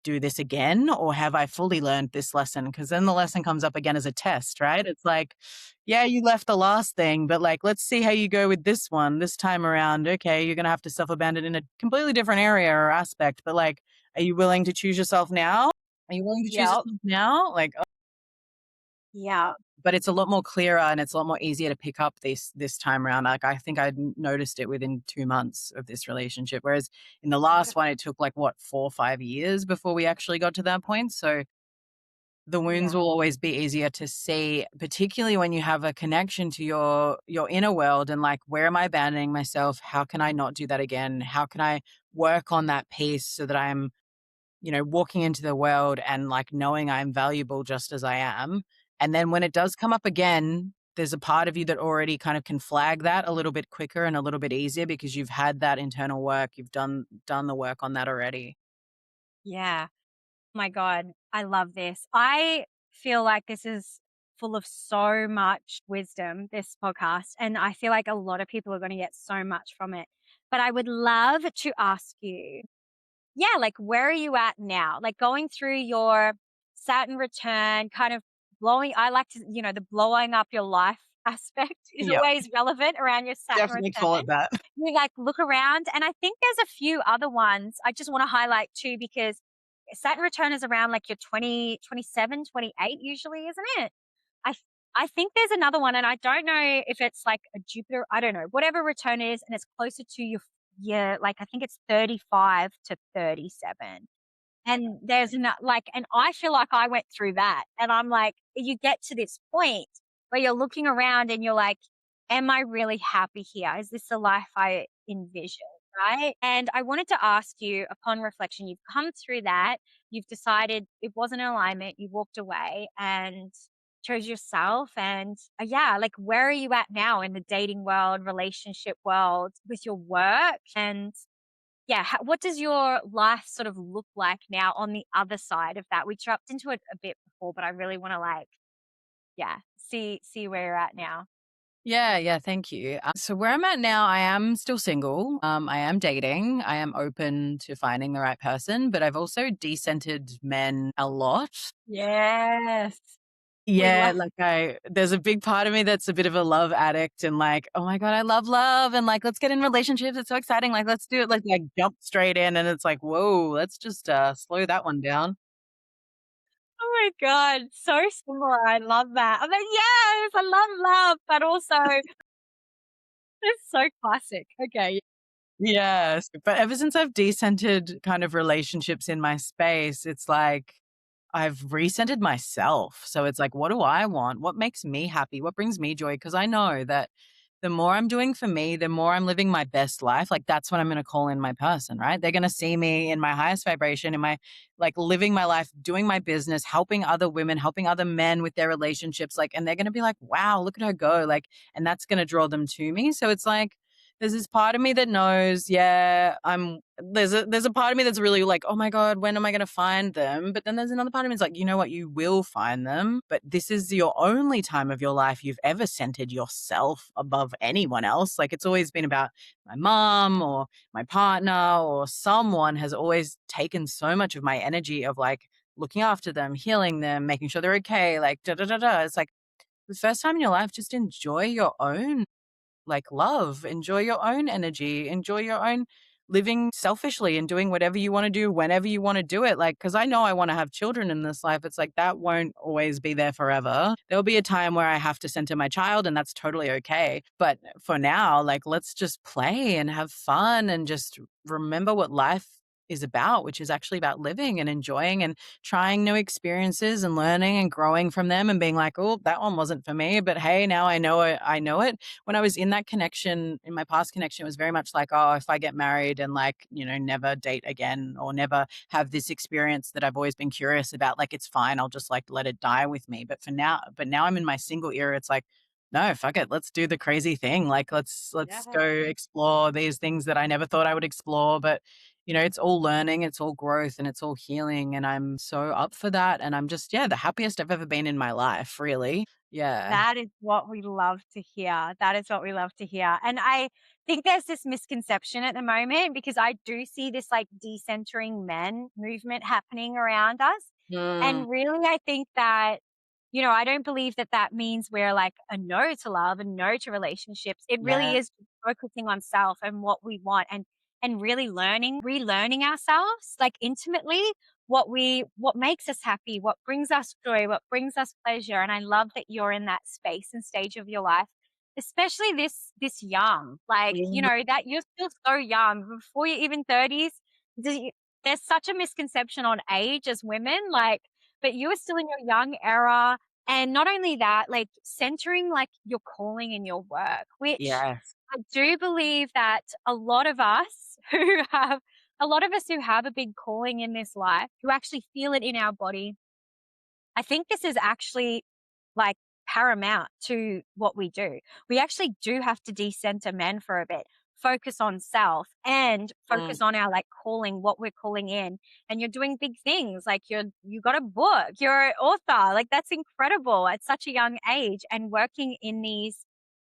do this again, or have I fully learned this lesson? Because then the lesson comes up again as a test, right? It's like, yeah, you left the last thing, but like, let's see how you go with this one this time around. Okay, you're going to have to self abandon in a completely different area or aspect, but like, are you willing to choose yourself now? Are you willing to choose Yep. yourself now? Like, Yeah. but it's a lot more clearer and it's a lot more easier to pick up this time around. Like I think I noticed it within 2 months of this relationship, whereas in the last one it took like what 4 or 5 years before we actually got to that point. So the wounds Yeah. will always be easier to see, particularly when you have a connection to your inner world and like, where am I abandoning myself? How can I not do that again? How can I work on that piece so that I'm, walking into the world and like knowing I'm valuable just as I am. And then when it does come up again, there's a part of you that already kind of can flag that a little bit quicker and a little bit easier because you've had that internal work. You've done the work on that already. Yeah. My God, I love this. I feel like this is full of so much wisdom, this podcast, and I feel like a lot of people are going to get so much from it. But I would love to ask you, yeah, like where are you at now? Like going through your Saturn return, kind of blowing, I like to, the blowing up your life aspect is Yeah, always relevant around your Saturn definitely call return. it that. You like look around, and I think there's a few other ones I just want to highlight too, because Saturn return is around like your 20, 27, 28 usually, isn't it? I th- I think there's another one, and I don't know if it's like a Jupiter. I don't know, whatever return it is, and it's closer to your like I think it's 35 to 37. And there's not like, and I feel like I went through that. And I'm like, you get to this point where you're looking around and you're like, am I really happy here? Is this the life I envision? Right. And I wanted to ask you, upon reflection, you've come through that, you've decided it wasn't in alignment, you walked away and chose yourself. And yeah, like where are you at now in the dating world, relationship world, with your work? And yeah, what does your life sort of look like now on the other side of that? We dropped into it a bit before, but I really want to like, yeah, see where you're at now. Yeah, yeah, thank you. So where I'm at now, I am still single. I am dating. I am open to finding the right person, but I've also decentered men a lot. Yes. We Yeah, love like there's a big part of me that's a bit of a love addict and like, oh my God, I love love and like let's get in relationships. It's so exciting. Like let's do it. Like jump straight in and it's like, whoa, let's just slow that one down. Oh my god, so similar. I love that. I'm like, yes, I love, but also it's so classic. Okay. Yes. But ever since I've decentered kind of relationships in my space, it's like I've recentered myself. So it's like, what do I want? What makes me happy? What brings me joy? Because I know that the more I'm doing for me, the more I'm living my best life. Like that's when I'm going to call in my person, right? They're going to see me in my highest vibration, in my like living my life, doing my business, helping other women, helping other men with their relationships. Like, and they're going to be like, wow, look at her go. Like, and that's going to draw them to me. So it's like, there's this part of me that knows, yeah, there's a part of me that's really like, oh my God, when am I gonna find them? But then there's another part of me that's like, you know what, you will find them. But this is your only time of your life you've ever centered yourself above anyone else. Like it's always been about my mom or my partner or someone has always taken so much of my energy of like looking after them, healing them, making sure they're okay, like da da da da. It's like the first time in your life, just enjoy your own like love, enjoy your own energy, enjoy your own living selfishly and doing whatever you want to do whenever you want to do it. Like, because I know I want to have children in this life. It's like that won't always be there forever. There'll be a time where I have to center my child, and that's totally okay. But for now, like, let's just play and have fun and just remember what life is about, which is actually about living and enjoying and trying new experiences and learning and growing from them and being like, oh, that one wasn't for me. But hey, now I know it. I know it. When I was in that connection, in my past connection, it was very much like, oh, if I get married and like, never date again or never have this experience that I've always been curious about, like, it's fine. I'll just like let it die with me. But now I'm in my single era. It's like, no, fuck it. Let's do the crazy thing. Like, let's go Yeah. explore these things that I never thought I would explore. But it's all learning, it's all growth, and it's all healing. And I'm so up for that. And I'm just, yeah, the happiest I've ever been in my life, really. Yeah. That is what we love to hear. That is what we love to hear. And I think there's this misconception at the moment because I do see this like decentering men movement happening around us. Mm, And really, I think that, I don't believe that that means we're like a no to love and no to relationships. It really yeah. is focusing on self and what we want and really relearning ourselves like intimately what makes us happy, what brings us joy, what brings us pleasure. And I love that you're in that space and stage of your life, especially this young. Like, Mm, that you're still so young before you're even 30s. There's such a misconception on age as women, like, but you are still in your young era. And not only that, like centering like your calling in your work, which yes. I do believe that a lot of us who have a lot of us who have a big calling in this life, who actually feel it in our body, I think this is actually like paramount to what we do. We actually do have to decenter men for a bit, focus on self and Mm, focus on our like calling, what we're calling in. And you're doing big things like you got a book, you're an author. Like that's incredible at such a young age and working in these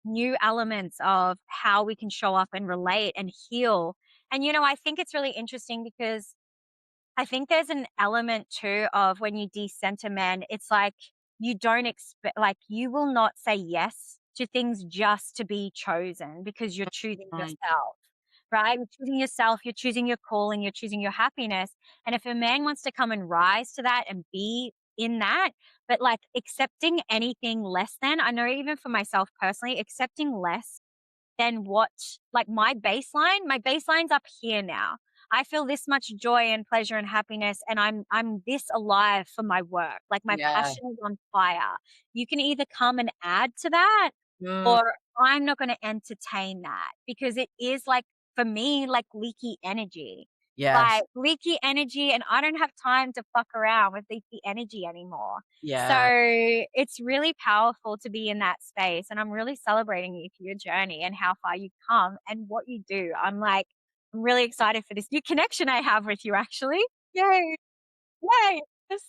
new elements of how we can show up and relate and heal. And I think it's really interesting because I think there's an element too of when you decenter men, it's like you don't expect, like, you will not say yes to things just to be chosen because you're choosing mm, yourself, right? You're choosing yourself, you're choosing your calling, you're choosing your happiness. And if a man wants to come and rise to that and be in that, but like accepting anything less than, I know even for myself personally, accepting less than what like my baseline's up here now. I feel this much joy and pleasure and happiness and I'm this alive for my work. Like my yeah. passion is on fire. You can either come and add to that Mm, or I'm not going to entertain that because it is like for me like leaky energy. yes. Like leaky energy and I don't have time to fuck around with leaky energy anymore. So Yeah. it's really powerful to be in that space. And I'm really celebrating you for your journey and how far you've come and what you do. I'm really excited for this new connection I have with you, actually. Yay. Yay.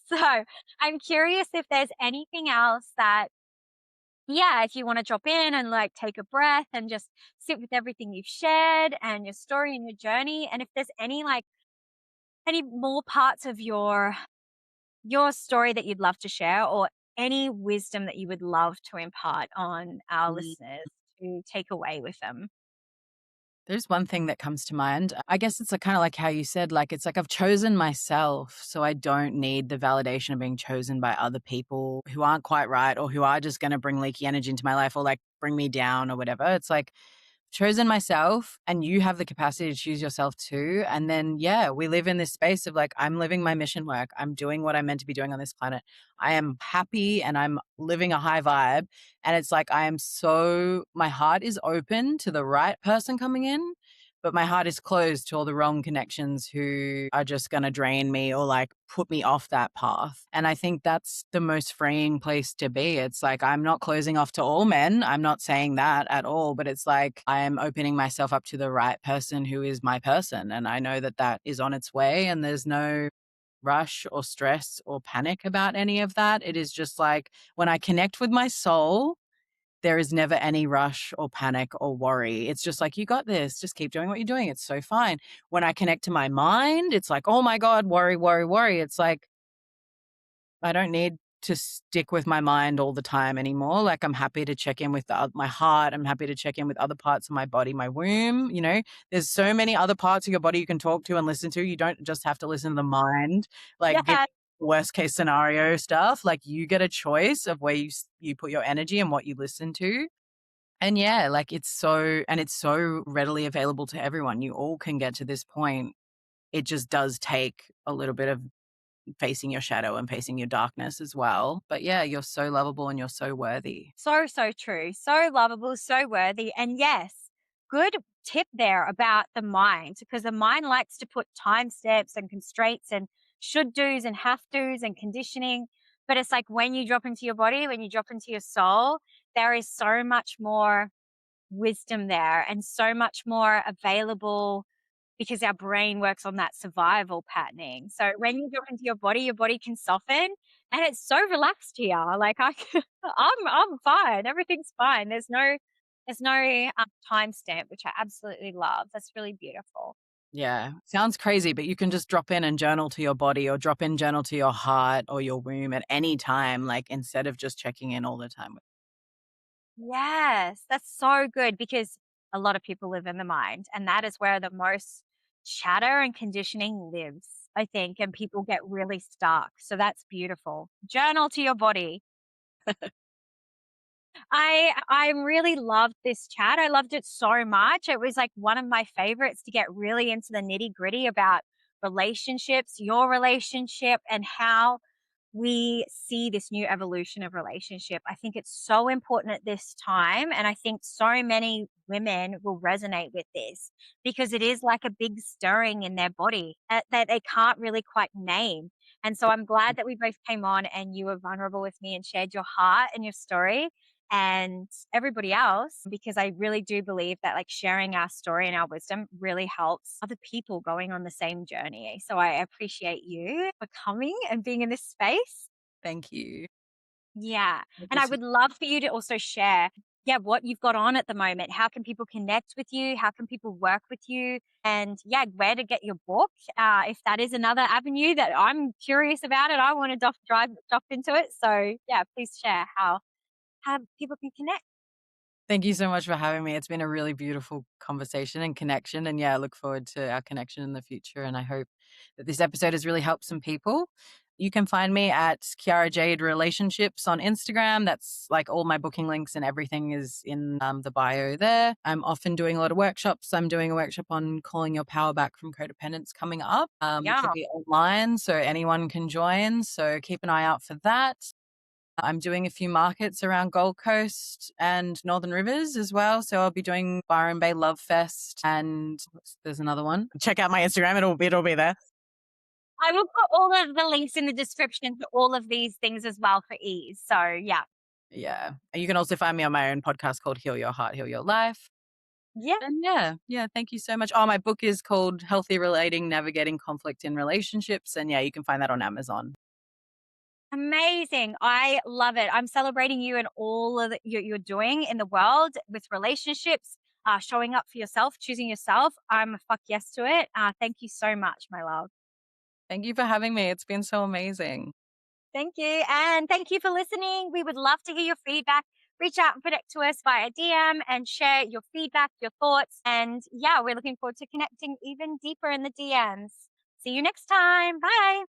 So I'm curious if there's anything else that, yeah, if you want to drop in and like take a breath and just sit with everything you've shared and your story and your journey. And if there's any more parts of your story that you'd love to share or any wisdom that you would love to impart on our Mm. listeners to take away with them. There's one thing that comes to mind. I guess it's kind of like how you said, like, it's like I've chosen myself, so I don't need the validation of being chosen by other people who aren't quite right or who are just going to bring leaky energy into my life or like bring me down or whatever. It's like chosen myself and you have the capacity to choose yourself too. And then, yeah, we live in this space of like, I'm living my mission work. I'm doing what I'm meant to be doing on this planet. I am happy and I'm living a high vibe. And it's like, my heart is open to the right person coming in, but my heart is closed to all the wrong connections who are just going to drain me or like put me off that path. And I think that's the most freeing place to be. It's like, I'm not closing off to all men. I'm not saying that at all, but it's like, I am opening myself up to the right person who is my person. And I know that that is on its way and there's no rush or stress or panic about any of that. It is just like when I connect with my soul, there is never any rush or panic or worry. It's just like, you got this. Just keep doing what you're doing. It's so fine. When I connect to my mind, it's like, oh my God, worry, worry, worry. It's like, I don't need to stick with my mind all the time anymore. Like, I'm happy to check in with my heart. I'm happy to check in with other parts of my body, my womb. There's so many other parts of your body you can talk to and listen to. You don't just have to listen to the mind, like give Yeah. worst case scenario stuff. Like, you get a choice of where you put your energy and what you listen to. And yeah, like it's so readily available to everyone. You all can get to this point. It just does take a little bit of facing your shadow and facing your darkness as well. But yeah, you're so lovable and you're so worthy. So, so true. So lovable, so worthy. And yes, good tip there about the mind, because the mind likes to put time steps and constraints and should do's and have do's and conditioning. But it's like when you drop into your body, when you drop into your soul, there is so much more wisdom there and so much more available because our brain works on that survival patterning. So when you go into your body can soften, and it's so relaxed here. Like I'm fine. Everything's fine. There's no timestamp, which I absolutely love. That's really beautiful. Yeah. Sounds crazy, but you can just drop in and journal to your body or drop in journal to your heart or your womb at any time, like instead of just checking in all the time. Yes, that's so good because a lot of people live in the mind, and that is where the most chatter and conditioning lives, I think, and people get really stuck. So that's beautiful. Journal to your body. I really loved this chat. I loved it so much. It was like one of my favorites to get really into the nitty-gritty about relationships, your relationship, and how we see this new evolution of relationship. I think it's so important at this time. And I think so many women will resonate with this because it is like a big stirring in their body that they can't really quite name. And so I'm glad that we both came on and you were vulnerable with me and shared your heart and your story and everybody else, because I really do believe that like sharing our story and our wisdom really helps other people going on the same journey. So I appreciate you for coming and being in this space. Thank you. Yeah. Thank And you I so would love for you to also share, yeah, what you've got on at the moment. How can people connect with you? How can people work with you? And yeah, where to get your book? If that is another avenue that I'm curious about it, I want to drop into it. So yeah, please share how people can connect. Thank you so much for having me. It's been a really beautiful conversation and connection. And yeah, I look forward to our connection in the future. And I hope that this episode has really helped some people. You can find me at Kiara Jade Relationships on Instagram. That's like all my booking links and everything is in the bio there. I'm often doing a lot of workshops. I'm doing a workshop on calling your power back from codependence coming up, which will Yeah. be online. So anyone can join. So keep an eye out for that. I'm doing a few markets around Gold Coast and Northern Rivers as well. So I'll be doing Byron Bay Love Fest and there's another one. Check out my Instagram. It'll be there. I will put all of the links in the description to all of these things as well for ease. So yeah. Yeah. And you can also find me on my own podcast called Heal Your Heart, Heal Your Life. Yeah. And yeah, thank you so much. Oh, my book is called Healthy Relating, Navigating Conflict in Relationships. And yeah, you can find that on Amazon. Amazing. I love it. I'm celebrating you and all of you're doing in the world with relationships, showing up for yourself, choosing yourself. I'm a fuck yes to it. Thank you so much, my love. Thank you for having me. It's been so amazing. Thank you. And thank you for listening. We would love to hear your feedback. Reach out and connect to us via DM and share your feedback, your thoughts. And yeah, we're looking forward to connecting even deeper in the DMs. See you next time. Bye.